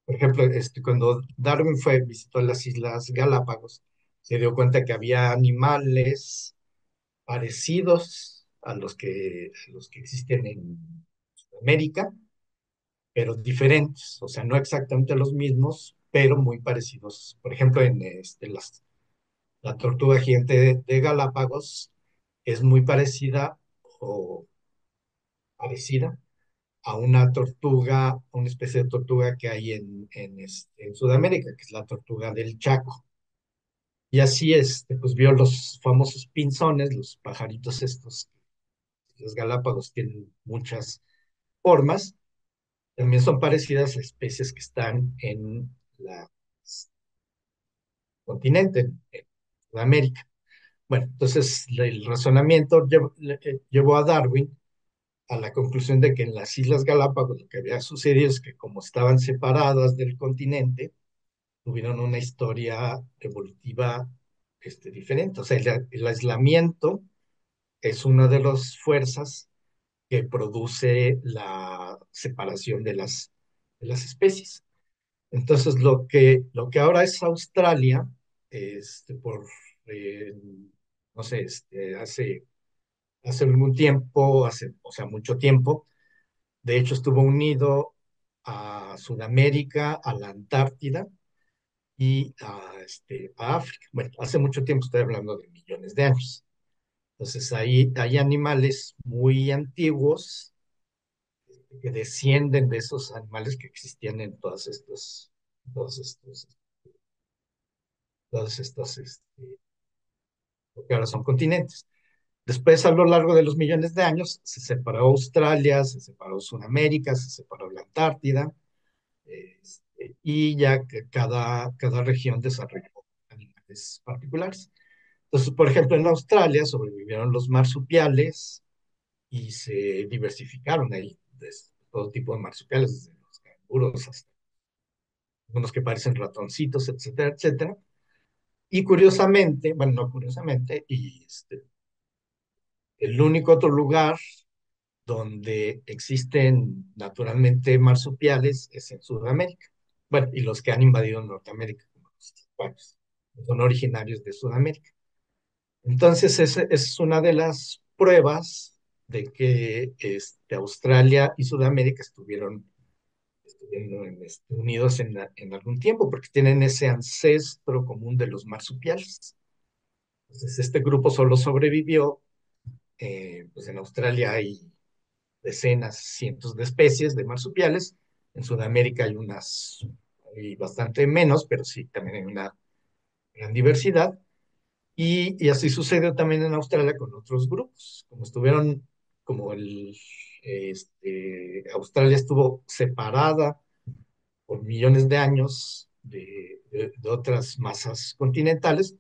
Speaker 2: por ejemplo, cuando Darwin visitó las Islas Galápagos, se dio cuenta que había animales parecidos a los que existen en América, pero diferentes, o sea, no exactamente los mismos, pero muy parecidos. Por ejemplo, la tortuga gigante de Galápagos es muy parecida o parecida a a una especie de tortuga que hay en Sudamérica, que es la tortuga del Chaco. Y así pues vio los famosos pinzones, los pajaritos estos. Los Galápagos tienen muchas formas, también son parecidas a especies que están en la continente, en Sudamérica. Bueno, entonces el razonamiento llevó a Darwin a la conclusión de que en las Islas Galápagos lo que había sucedido es que como estaban separadas del continente, tuvieron una historia evolutiva diferente. O sea, el aislamiento es una de las fuerzas que produce la separación de las especies. Entonces, lo que ahora es Australia, eh, no sé, hace algún tiempo, o sea, mucho tiempo, de hecho estuvo unido a Sudamérica, a la Antártida y a África. Bueno, hace mucho tiempo, estoy hablando de millones de años. Entonces ahí hay animales muy antiguos que descienden de esos animales que existían en todos estos, todos estos, lo que ahora son continentes. Después, a lo largo de los millones de años, se separó Australia, se separó Sudamérica, se separó la Antártida, y ya que cada región desarrolló animales particulares. Entonces, por ejemplo, en Australia sobrevivieron los marsupiales y se diversificaron ahí, todo tipo de marsupiales, desde los canguros hasta unos que parecen ratoncitos, etcétera, etcétera. Y curiosamente, bueno, no curiosamente, el único otro lugar donde existen naturalmente marsupiales es en Sudamérica. Bueno, y los que han invadido Norteamérica, como los chihuahuas, son originarios de Sudamérica. Entonces, esa es una de las pruebas de que Australia y Sudamérica estuvieron unidos en algún tiempo, porque tienen ese ancestro común de los marsupiales. Entonces, este grupo solo sobrevivió, pues en Australia hay decenas, cientos de especies de marsupiales. En Sudamérica hay bastante menos, pero sí, también hay una gran diversidad. Y así sucedió también en Australia con otros grupos. Como Australia estuvo separada por millones de años de otras masas continentales,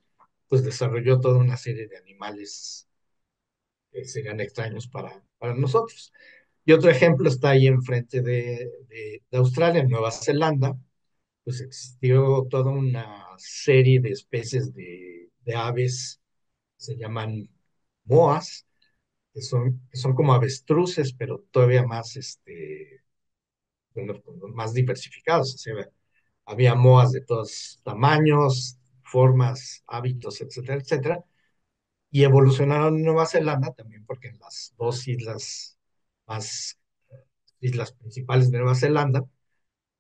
Speaker 2: pues desarrolló toda una serie de animales que serían extraños para nosotros. Y otro ejemplo está ahí enfrente de Australia, en Nueva Zelanda, pues existió toda una serie de especies de aves, se llaman moas, que son como avestruces, pero todavía más, bueno, como más diversificados. O sea, había moas de todos tamaños, formas, hábitos, etcétera, etcétera. Y evolucionaron en Nueva Zelanda también porque en las dos más islas principales de Nueva Zelanda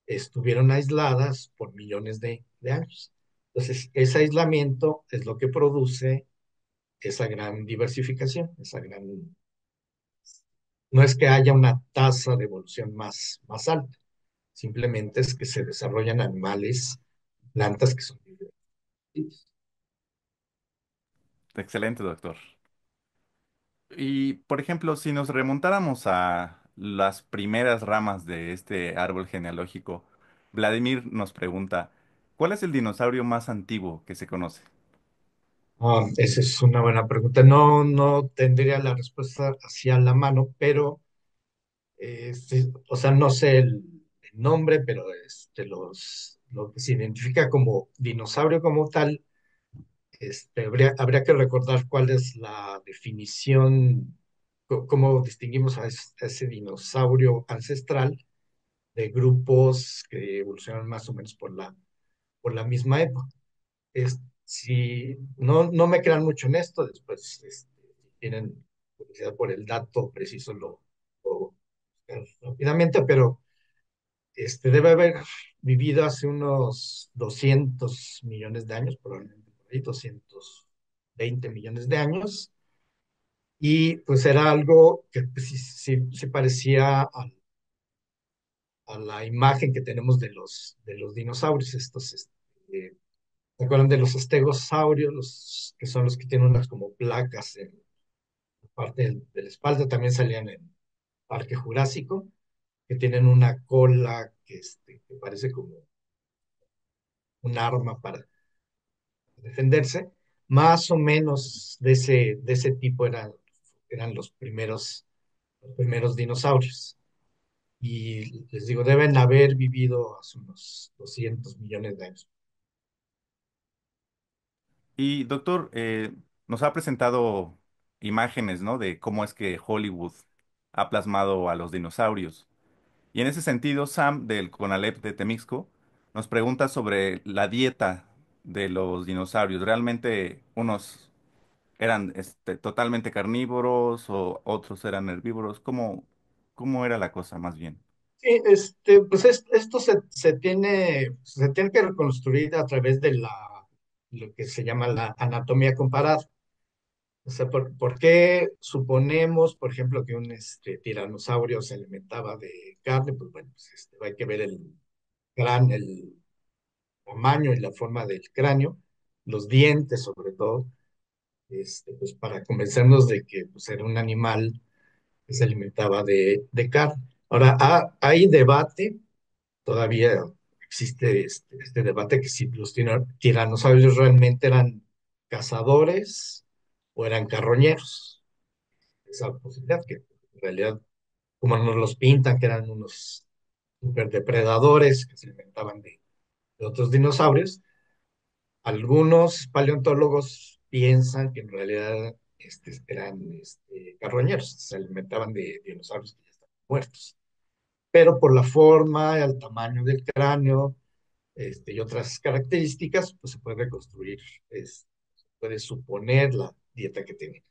Speaker 2: estuvieron aisladas por millones de años. Entonces, ese aislamiento es lo que produce esa gran diversificación, no es que haya una tasa de evolución más alta, simplemente es que se desarrollan animales, plantas que son diferentes.
Speaker 1: Excelente, doctor. Y, por ejemplo, si nos remontáramos a las primeras ramas de este árbol genealógico, Vladimir nos pregunta, ¿cuál es el dinosaurio más antiguo que se conoce?
Speaker 2: Esa es una buena pregunta. No tendría la respuesta hacia la mano, pero sí, o sea, no sé el nombre, pero lo que se identifica como dinosaurio como tal, habría que recordar cuál es la definición, cómo distinguimos a ese dinosaurio ancestral de grupos que evolucionaron más o menos por la misma época. Si no me crean mucho en esto, después si tienen curiosidad por el dato preciso, lo buscar rápidamente, pero debe haber vivido hace unos 200 millones de años, probablemente por ahí, 220 millones de años, y pues era algo que pues, sí parecía a la imagen que tenemos de los dinosaurios, ¿se acuerdan de los estegosaurios, que son los que tienen unas como placas en la parte de la espalda? También salían en Parque Jurásico, que tienen una cola que parece como un arma para defenderse. Más o menos de ese tipo eran los primeros dinosaurios. Y les digo, deben haber vivido hace unos 200 millones de años.
Speaker 1: Y, doctor, nos ha presentado imágenes, ¿no? De cómo es que Hollywood ha plasmado a los dinosaurios. Y en ese sentido, Sam del CONALEP de Temixco nos pregunta sobre la dieta de los dinosaurios. ¿Realmente unos eran totalmente carnívoros o otros eran herbívoros? ¿Cómo era la cosa más bien?
Speaker 2: Sí, pues esto se tiene que reconstruir a través de lo que se llama la anatomía comparada. O sea, ¿por qué suponemos, por ejemplo, que un tiranosaurio se alimentaba de carne? Pues bueno, pues, hay que ver el tamaño y la forma del cráneo, los dientes sobre todo, pues para convencernos de que pues, era un animal que se alimentaba de carne. Ahora, hay debate, todavía existe este debate que si los tiranosaurios realmente eran cazadores o eran carroñeros. Esa posibilidad que en realidad, como nos los pintan, que eran unos superdepredadores que se alimentaban de otros dinosaurios, algunos paleontólogos piensan que en realidad eran carroñeros, se alimentaban de dinosaurios que ya estaban muertos. Pero por la forma, el tamaño del cráneo y otras características, pues se puede reconstruir, se puede suponer la dieta que tenían.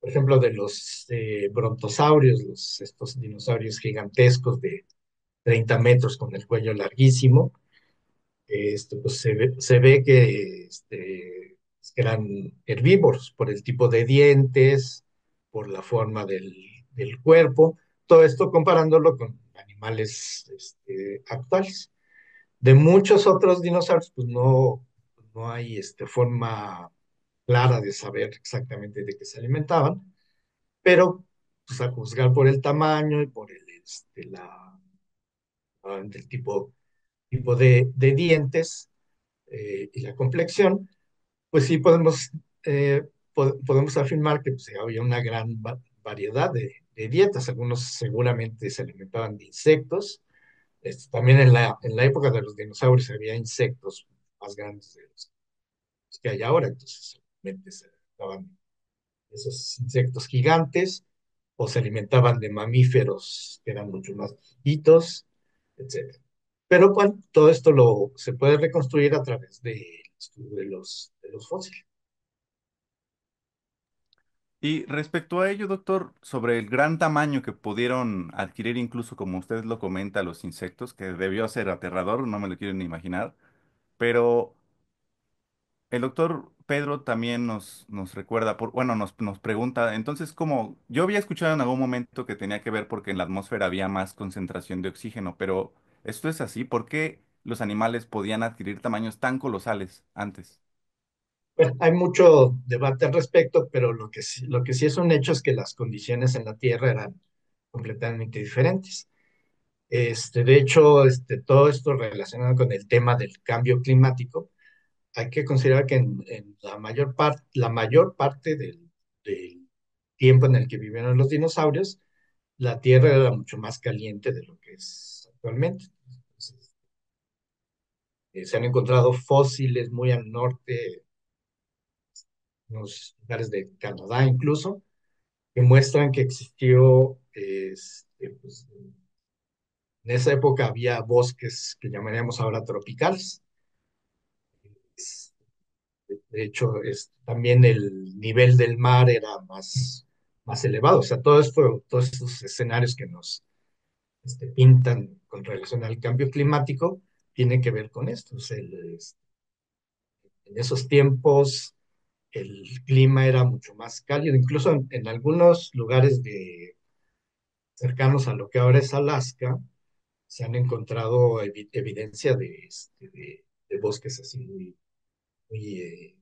Speaker 2: Por ejemplo, de los brontosaurios, estos dinosaurios gigantescos de 30 metros con el cuello larguísimo, pues se ve que eran herbívoros por el tipo de dientes, por la forma del cuerpo, todo esto comparándolo con animales actuales. De muchos otros dinosaurios, pues no hay forma clara de saber exactamente de qué se alimentaban, pero pues, a juzgar por el tamaño y por el tipo de dientes y la complexión, pues sí podemos afirmar que pues, había una gran variedad de dietas. Algunos seguramente se alimentaban de insectos. También en la época de los dinosaurios había insectos más grandes de los que hay ahora, entonces seguramente se alimentaban de esos insectos gigantes o se alimentaban de mamíferos que eran mucho más chiquitos, etcétera. Pero bueno, todo esto se puede reconstruir a través del estudio de los fósiles.
Speaker 1: Y respecto a ello, doctor, sobre el gran tamaño que pudieron adquirir, incluso como usted lo comenta, los insectos, que debió ser aterrador, no me lo quiero ni imaginar, pero el doctor Pedro también nos recuerda, bueno, nos pregunta, entonces, como yo había escuchado en algún momento que tenía que ver porque en la atmósfera había más concentración de oxígeno, pero ¿esto es así? ¿Por qué los animales podían adquirir tamaños tan colosales antes?
Speaker 2: Bueno, hay mucho debate al respecto, pero lo que sí es un hecho es que las condiciones en la Tierra eran completamente diferentes. De hecho, todo esto relacionado con el tema del cambio climático, hay que considerar que en la mayor parte del tiempo en el que vivieron los dinosaurios, la Tierra era mucho más caliente de lo que es actualmente. Entonces, se han encontrado fósiles muy al norte, en los lugares de Canadá incluso, que muestran que existió, pues, en esa época había bosques que llamaríamos ahora tropicales. Es- De hecho, también el nivel del mar era más elevado. O sea, todos estos escenarios que nos pintan con relación al cambio climático tienen que ver con esto. O sea, en esos tiempos el clima era mucho más cálido, incluso en algunos lugares cercanos a lo que ahora es Alaska, se han encontrado evidencia de bosques así muy, eh,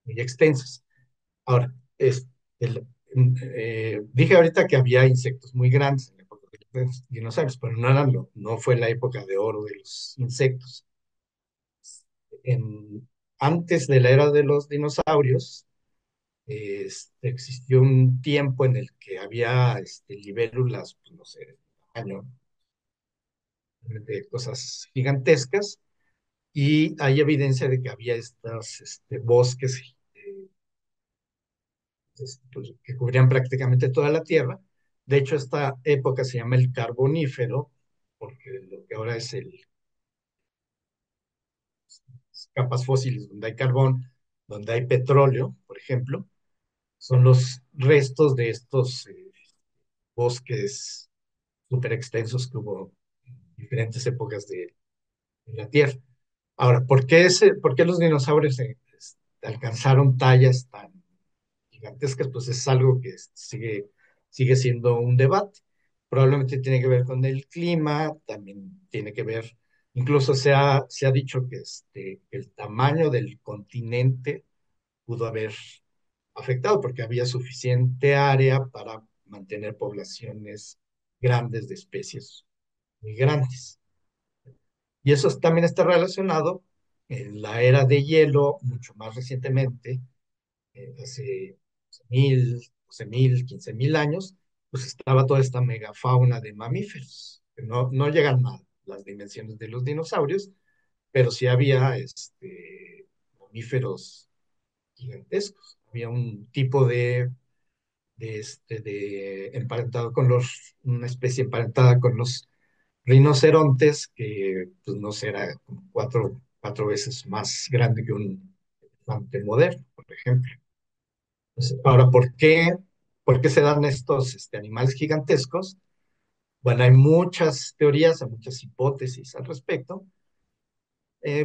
Speaker 2: muy extensos. Ahora, el- dije ahorita que había insectos muy grandes en la época de los dinosaurios, pero no fue la época de oro de los insectos. En, Antes de la era de los dinosaurios, existió un tiempo en el que había libélulas, pues, no sé, de tamaño, de cosas gigantescas, y hay evidencia de que había estos bosques pues, que cubrían prácticamente toda la Tierra. De hecho, esta época se llama el Carbonífero, porque lo que ahora es capas fósiles donde hay carbón, donde hay petróleo, por ejemplo, son los restos de estos bosques súper extensos que hubo en diferentes épocas de la Tierra. Ahora, ¿por qué los dinosaurios alcanzaron tallas tan gigantescas, pues es algo que sigue siendo un debate. Probablemente tiene que ver con el clima, también tiene que ver, incluso se ha dicho que el tamaño del continente pudo haber afectado porque había suficiente área para mantener poblaciones grandes de especies migrantes. Y eso también está relacionado en la era de hielo, mucho más recientemente, hace 12.000, 15.000 años, pues estaba toda esta megafauna de mamíferos, que no llegan a las dimensiones de los dinosaurios, pero sí había mamíferos gigantescos. Había un tipo de emparentado con una especie emparentada con los rinocerontes, que pues no será como cuatro veces más grande que un elefante moderno, por ejemplo. Entonces, ahora, ¿por qué se dan estos animales gigantescos? Bueno, hay muchas teorías, hay muchas hipótesis al respecto.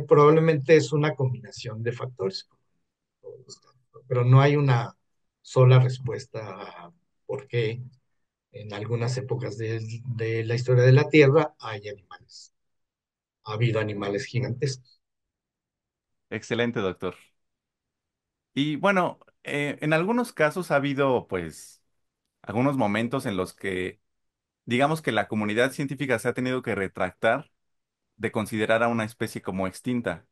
Speaker 2: Probablemente es una combinación de factores, como todos los casos, ¿no? Pero no hay una sola respuesta a por qué en algunas épocas de la historia de la Tierra hay animales. Ha habido animales gigantescos.
Speaker 1: Excelente, doctor. Y bueno, en algunos casos ha habido, pues, algunos momentos en los que, digamos que la comunidad científica se ha tenido que retractar de considerar a una especie como extinta.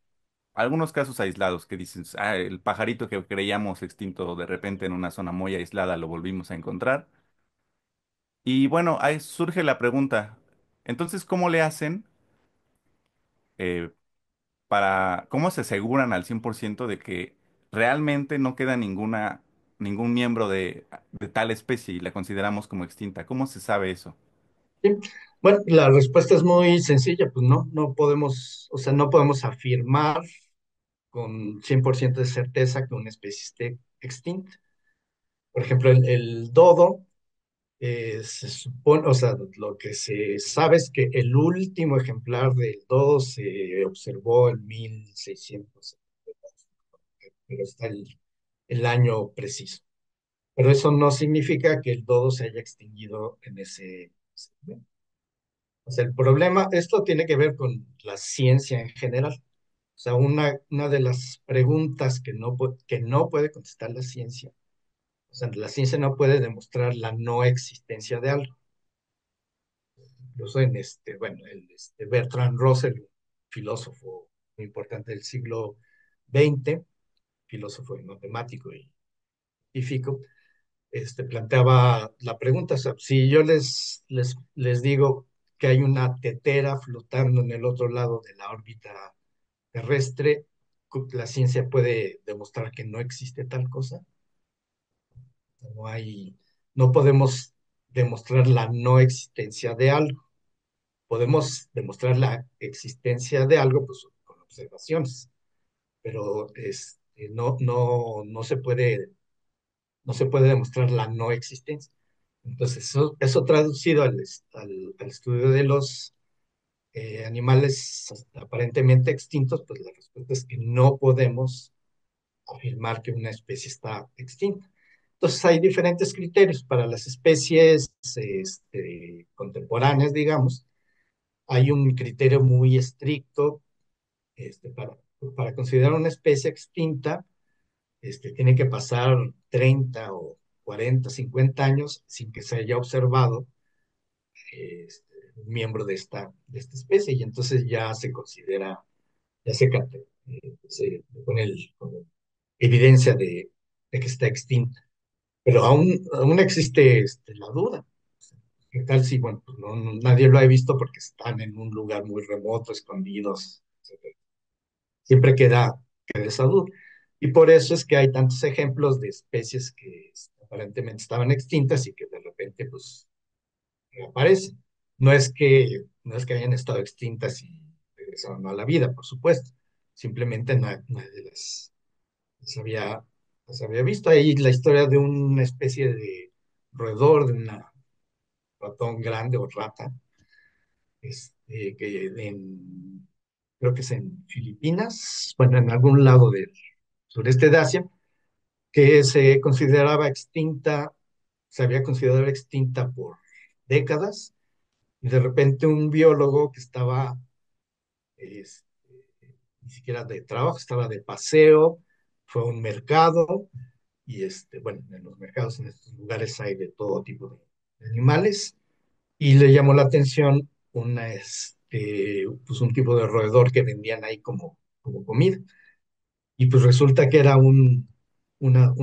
Speaker 1: Algunos casos aislados que dicen, ah, el pajarito que creíamos extinto de repente en una zona muy aislada lo volvimos a encontrar. Y bueno, ahí surge la pregunta, entonces, ¿cómo le hacen eh, cómo se aseguran al 100% de que realmente no queda ningún miembro de tal especie y la consideramos como extinta? ¿Cómo se sabe eso?
Speaker 2: ¿Sí? Bueno, la respuesta es muy sencilla, pues no podemos, o sea, no podemos afirmar con 100% de certeza que una especie esté extinta. Por ejemplo, el dodo, se supone, o sea, lo que se sabe es que el último ejemplar del dodo se observó en 1600, pero está el año preciso. Pero eso no significa que el dodo se haya extinguido en ese momento. O sea, el problema, esto tiene que ver con la ciencia en general. O sea, una de las preguntas que no puede contestar la ciencia, o sea, la ciencia no puede demostrar la no existencia de algo. Incluso bueno, Bertrand Russell, filósofo muy importante del siglo XX, filósofo y matemático y científico, planteaba la pregunta, o sea, si yo les digo que hay una tetera flotando en el otro lado de la órbita terrestre, la ciencia puede demostrar que no existe tal cosa. No podemos demostrar la no existencia de algo. Podemos demostrar la existencia de algo, pues, con observaciones, pero no se puede demostrar la no existencia. Entonces, eso traducido al estudio de los animales aparentemente extintos, pues la respuesta es que no podemos afirmar que una especie está extinta. Entonces, hay diferentes criterios para las especies contemporáneas, digamos. Hay un criterio muy estricto para considerar una especie extinta. Tiene que pasar 30 o 40, 50 años sin que se haya observado un miembro de esta especie, y entonces ya se considera, ya se pone como evidencia de que está extinta. Pero aún existe la duda. ¿Qué tal si, bueno, pues nadie lo ha visto porque están en un lugar muy remoto, escondidos, etcétera? Siempre queda esa duda. Y por eso es que hay tantos ejemplos de especies que aparentemente estaban extintas y que de repente, pues, reaparecen. No es que hayan estado extintas y regresaron a la vida, por supuesto. Simplemente nadie las había visto. Ahí la historia de una especie de roedor, de una ratón grande o rata, que creo que es en Filipinas, bueno, en algún lado del sureste de Asia, que se consideraba extinta, se había considerado extinta por décadas, y de repente un biólogo que estaba, este, ni siquiera de trabajo, estaba de paseo, fue a un mercado, y bueno, en los mercados, en estos lugares hay de todo tipo de animales, y le llamó la atención pues un tipo de roedor que vendían ahí como comida. Y pues resulta que era una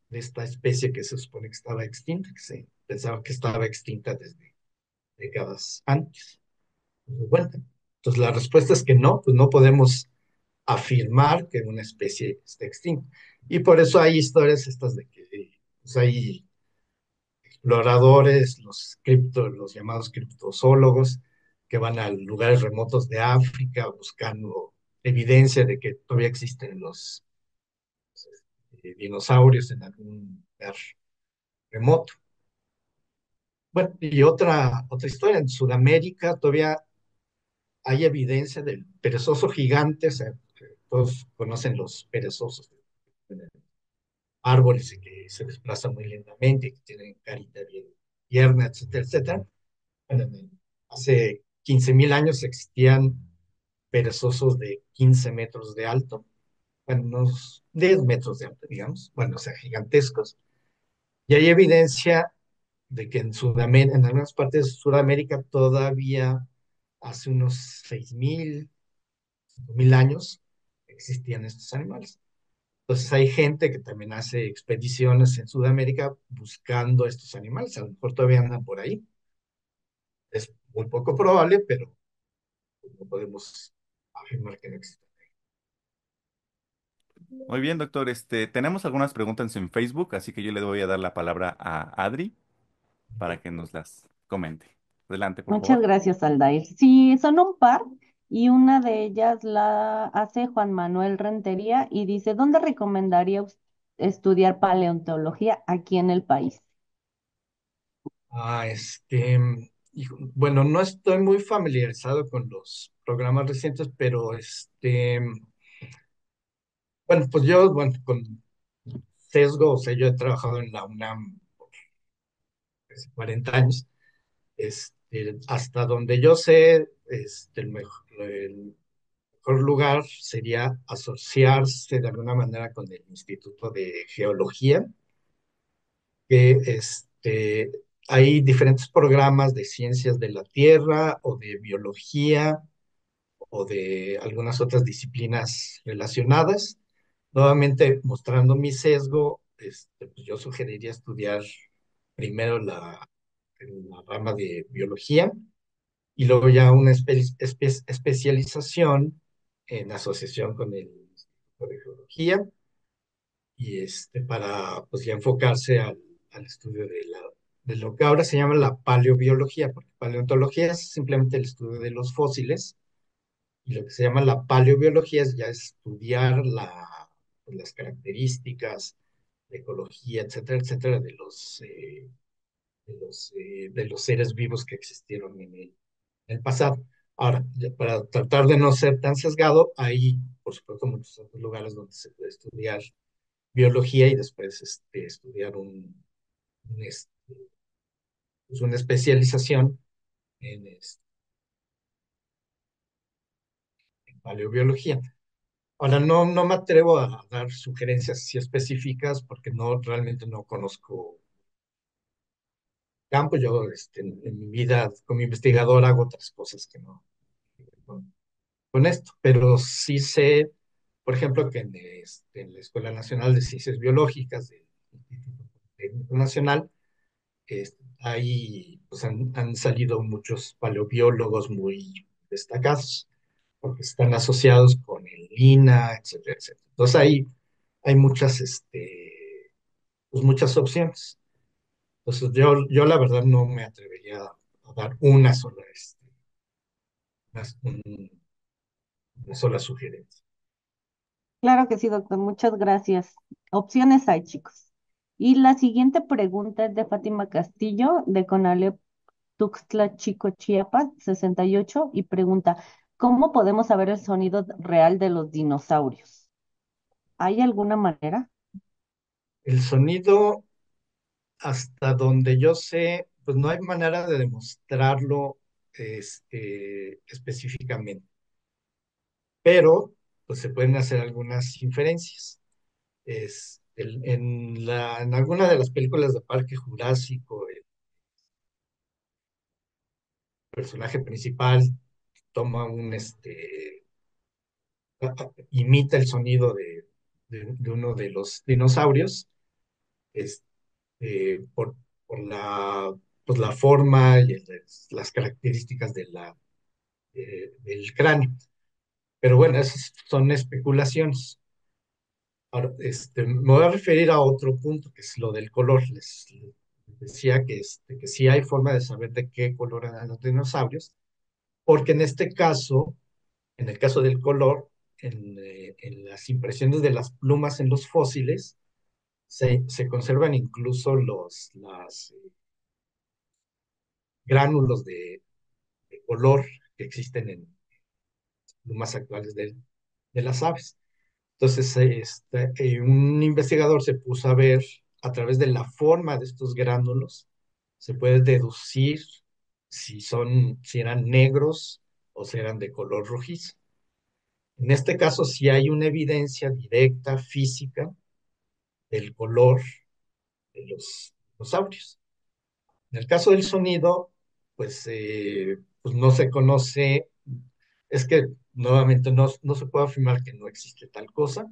Speaker 2: de esta especie que se supone que estaba extinta, que se pensaba que estaba extinta desde décadas antes. Pues, bueno, entonces la respuesta es que no, pues no podemos afirmar que una especie esté extinta. Y por eso hay historias estas de que pues, hay exploradores, los llamados criptozoólogos, que van a lugares remotos de África buscando evidencia de que todavía existen los dinosaurios en algún lugar remoto. Bueno, y otra historia, en Sudamérica todavía hay evidencia del perezoso gigante, o sea, todos conocen los perezosos, árboles y que se desplazan muy lentamente, que tienen carita bien tierna, etcétera, etcétera. Bueno, hace 15.000 años existían perezosos de 15 metros de alto, bueno, unos 10 metros de alto, digamos, bueno, o sea, gigantescos. Y hay evidencia de que en Sudamérica, en algunas partes de Sudamérica todavía hace unos 6.000, 5.000 años existían estos animales. Entonces hay gente que también hace expediciones en Sudamérica buscando estos animales. A lo mejor todavía andan por ahí. Es muy poco probable, pero no podemos afirmar que no existen.
Speaker 1: Muy bien, doctor. Tenemos algunas preguntas en Facebook, así que yo le voy a dar la palabra a Adri para que nos las comente. Adelante, por
Speaker 4: Muchas
Speaker 1: favor.
Speaker 4: gracias, Aldair. Sí, son un par y una de ellas la hace Juan Manuel Rentería y dice, ¿dónde recomendaría estudiar paleontología aquí en el país?
Speaker 2: Ah, bueno, no estoy muy familiarizado con los programas recientes, pero bueno, pues yo, bueno, con sesgo, o sea, yo he trabajado en la UNAM hace 40 años. Hasta donde yo sé, el mejor lugar sería asociarse de alguna manera con el Instituto de Geología, que hay diferentes programas de ciencias de la Tierra o de biología o de algunas otras disciplinas relacionadas. Nuevamente, mostrando mi sesgo, pues yo sugeriría estudiar primero la rama de biología y luego ya una especialización en asociación con el Instituto de Geología y para pues ya enfocarse al estudio de lo que ahora se llama la paleobiología, porque paleontología es simplemente el estudio de los fósiles y lo que se llama la paleobiología es ya estudiar pues, las características, la ecología, etcétera, etcétera, de los seres vivos que existieron en el pasado. Ahora, ya para tratar de no ser tan sesgado, hay, por supuesto, muchos otros lugares donde se puede estudiar biología y después estudiar un, este, pues, una especialización en paleobiología. Ahora, no me atrevo a dar sugerencias así específicas porque realmente no conozco campo. Yo en mi vida como investigador hago otras cosas que no con esto, pero sí sé, por ejemplo, que en la Escuela Nacional de Ciencias Biológicas del Instituto Técnico Nacional, ahí pues, han salido muchos paleobiólogos muy destacados, porque están asociados con el INA, etcétera, etcétera. Entonces ahí hay pues, muchas opciones. Entonces yo la verdad no me atrevería a dar una, una sola sugerencia.
Speaker 4: Claro que sí, doctor. Muchas gracias. Opciones hay, chicos. Y la siguiente pregunta es de Fátima Castillo, de Conalep Tuxtla Chico, Chiapas, 68, y pregunta, ¿cómo podemos saber el sonido real de los dinosaurios? ¿Hay alguna manera?
Speaker 2: El sonido, hasta donde yo sé, pues no hay manera de demostrarlo específicamente, pero pues se pueden hacer algunas inferencias. En alguna de las películas de Parque Jurásico, el personaje principal toma imita el sonido de uno de los dinosaurios, por, pues, la forma y las características del cráneo. Pero bueno, esas son especulaciones. Ahora, me voy a referir a otro punto, que es lo del color. Les decía que sí hay forma de saber de qué color eran los dinosaurios, porque en el caso del color, en las impresiones de las plumas en los fósiles, se conservan incluso las gránulos de color que existen en plumas actuales de las aves. Entonces, un investigador se puso a ver a través de la forma de estos gránulos, se puede deducir si eran negros o si eran de color rojizo. En este caso, sí hay una evidencia directa, física, del color de los dinosaurios. En el caso del sonido, pues no se conoce, es que nuevamente no se puede afirmar que no existe tal cosa,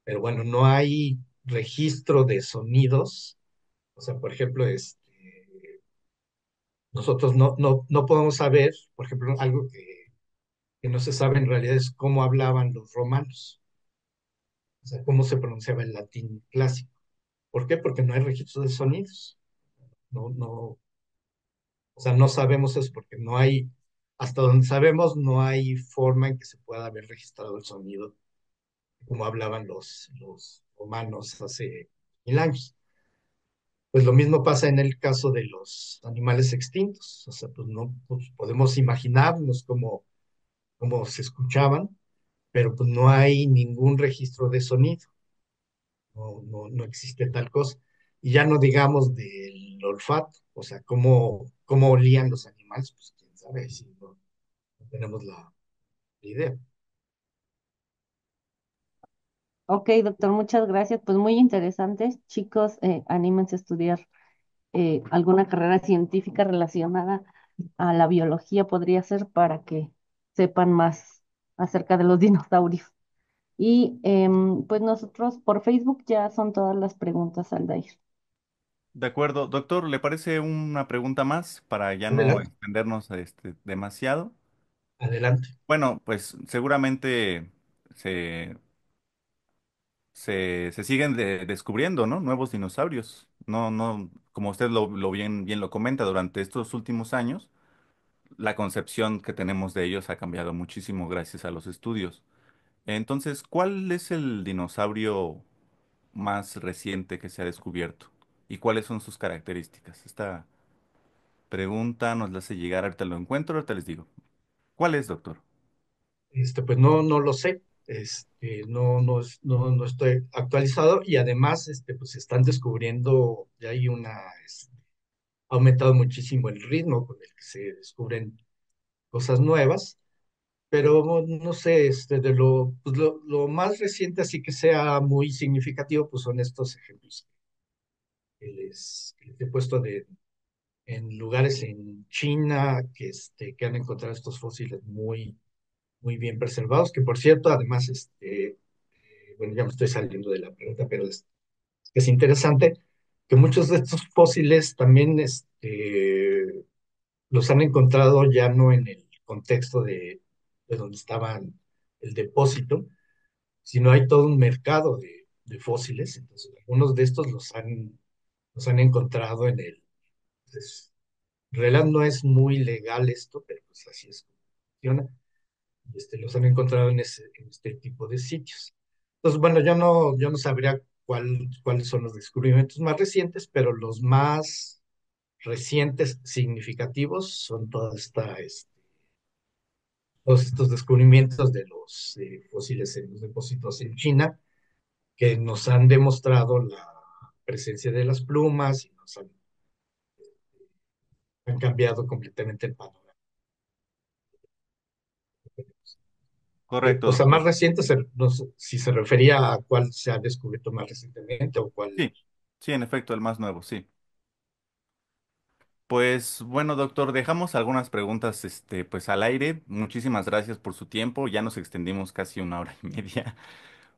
Speaker 2: pero bueno, no hay registro de sonidos. O sea, por ejemplo, nosotros no podemos saber, por ejemplo, algo que no se sabe en realidad es cómo hablaban los romanos, o sea, cómo se pronunciaba el latín clásico. ¿Por qué? Porque no hay registro de sonidos. No, o sea, no sabemos eso porque no hay, hasta donde sabemos, no hay forma en que se pueda haber registrado el sonido como hablaban los romanos hace 1000 años. Pues lo mismo pasa en el caso de los animales extintos. O sea, pues no pues podemos imaginarnos cómo se escuchaban, pero pues no hay ningún registro de sonido. No existe tal cosa. Y ya no digamos del olfato, o sea, cómo olían los animales, pues quién sabe si no tenemos la idea.
Speaker 4: Ok, doctor, muchas gracias. Pues muy interesantes. Chicos, anímense a estudiar alguna carrera científica relacionada a la biología, podría ser, para que sepan más acerca de los dinosaurios. Y pues nosotros por Facebook ya son todas las preguntas, Aldair.
Speaker 1: De acuerdo, doctor, ¿le parece una pregunta más para ya no
Speaker 2: Adelante,
Speaker 1: extendernos demasiado?
Speaker 2: adelante.
Speaker 1: Bueno, pues seguramente se, se siguen descubriendo, ¿no? Nuevos dinosaurios. No, como usted lo bien lo comenta, durante estos últimos años, la concepción que tenemos de ellos ha cambiado muchísimo gracias a los estudios. Entonces, ¿cuál es el dinosaurio más reciente que se ha descubierto? ¿Y cuáles son sus características? Esta pregunta nos la hace llegar, ahorita lo encuentro, ahorita les digo. ¿Cuál es, doctor?
Speaker 2: Pues no lo sé. No estoy actualizado y además, pues se están descubriendo, ya hay ha aumentado muchísimo el ritmo con el que se descubren cosas nuevas, pero no sé, lo más reciente, así que sea muy significativo, pues son estos ejemplos que les he puesto en lugares en China que han encontrado estos fósiles muy bien preservados, que por cierto, además, bueno, ya me estoy saliendo de la pregunta, pero es interesante que muchos de estos fósiles también los han encontrado ya no en el contexto de donde estaban el depósito, sino hay todo un mercado de fósiles. Entonces, algunos de estos los han encontrado pues, en realidad no es muy legal esto, pero pues así es como funciona. Los han encontrado en este tipo de sitios. Entonces, bueno, yo no sabría cuáles son los descubrimientos más recientes, pero los más recientes significativos son todos estos descubrimientos de los fósiles en los depósitos en China, que nos han demostrado presencia de las plumas y han cambiado completamente el panorama.
Speaker 1: Correcto,
Speaker 2: O sea, más
Speaker 1: doctor.
Speaker 2: reciente, no sé si se refería a cuál se ha descubierto más recientemente o cuál.
Speaker 1: Sí, sí, en efecto, el más nuevo, sí. Pues bueno, doctor, dejamos algunas preguntas, pues al aire. Muchísimas gracias por su tiempo. Ya nos extendimos casi una hora y media.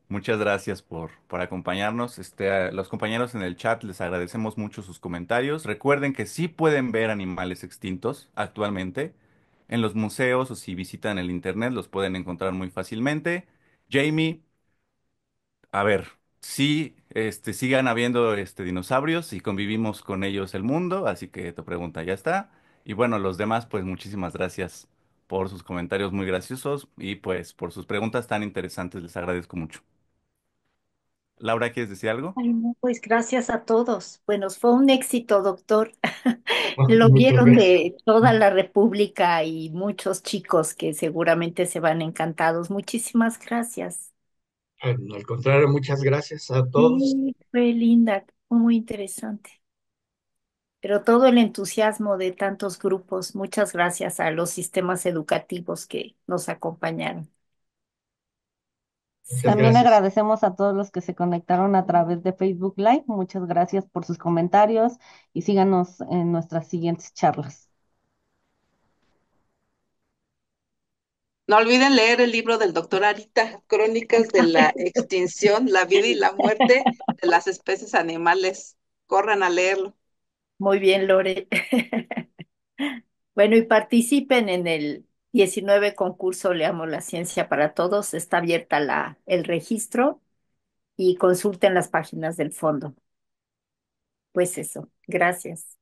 Speaker 1: Muchas gracias por acompañarnos. A los compañeros en el chat les agradecemos mucho sus comentarios. Recuerden que sí pueden ver animales extintos actualmente en los museos o si visitan el internet los pueden encontrar muy fácilmente. Jamie, a ver, sí, sigan habiendo dinosaurios y convivimos con ellos el mundo, así que tu pregunta ya está. Y bueno, los demás, pues muchísimas gracias por sus comentarios muy graciosos y pues por sus preguntas tan interesantes. Les agradezco mucho. Laura, ¿quieres decir algo?
Speaker 3: Ay, no, pues gracias a todos. Bueno, fue un éxito, doctor. Lo
Speaker 2: Muchas
Speaker 3: vieron
Speaker 2: gracias.
Speaker 3: de toda la República y muchos chicos que seguramente se van encantados. Muchísimas gracias.
Speaker 2: Al contrario, muchas gracias a todos.
Speaker 3: Sí, fue linda, fue muy interesante. Pero todo el entusiasmo de tantos grupos, muchas gracias a los sistemas educativos que nos acompañaron.
Speaker 2: Muchas
Speaker 3: Sí,
Speaker 4: También
Speaker 2: gracias.
Speaker 4: agradecemos a todos los que se conectaron a través de Facebook Live. Muchas gracias por sus comentarios y síganos en nuestras siguientes charlas.
Speaker 7: No olviden leer el libro del doctor Arita, Crónicas de la extinción, la vida y la muerte de las especies animales. Corran a leerlo.
Speaker 3: muy bien, Lore. Bueno, y participen en el 19 concurso Leamos la Ciencia para Todos. Está abierta el registro y consulten las páginas del fondo. Pues eso, gracias.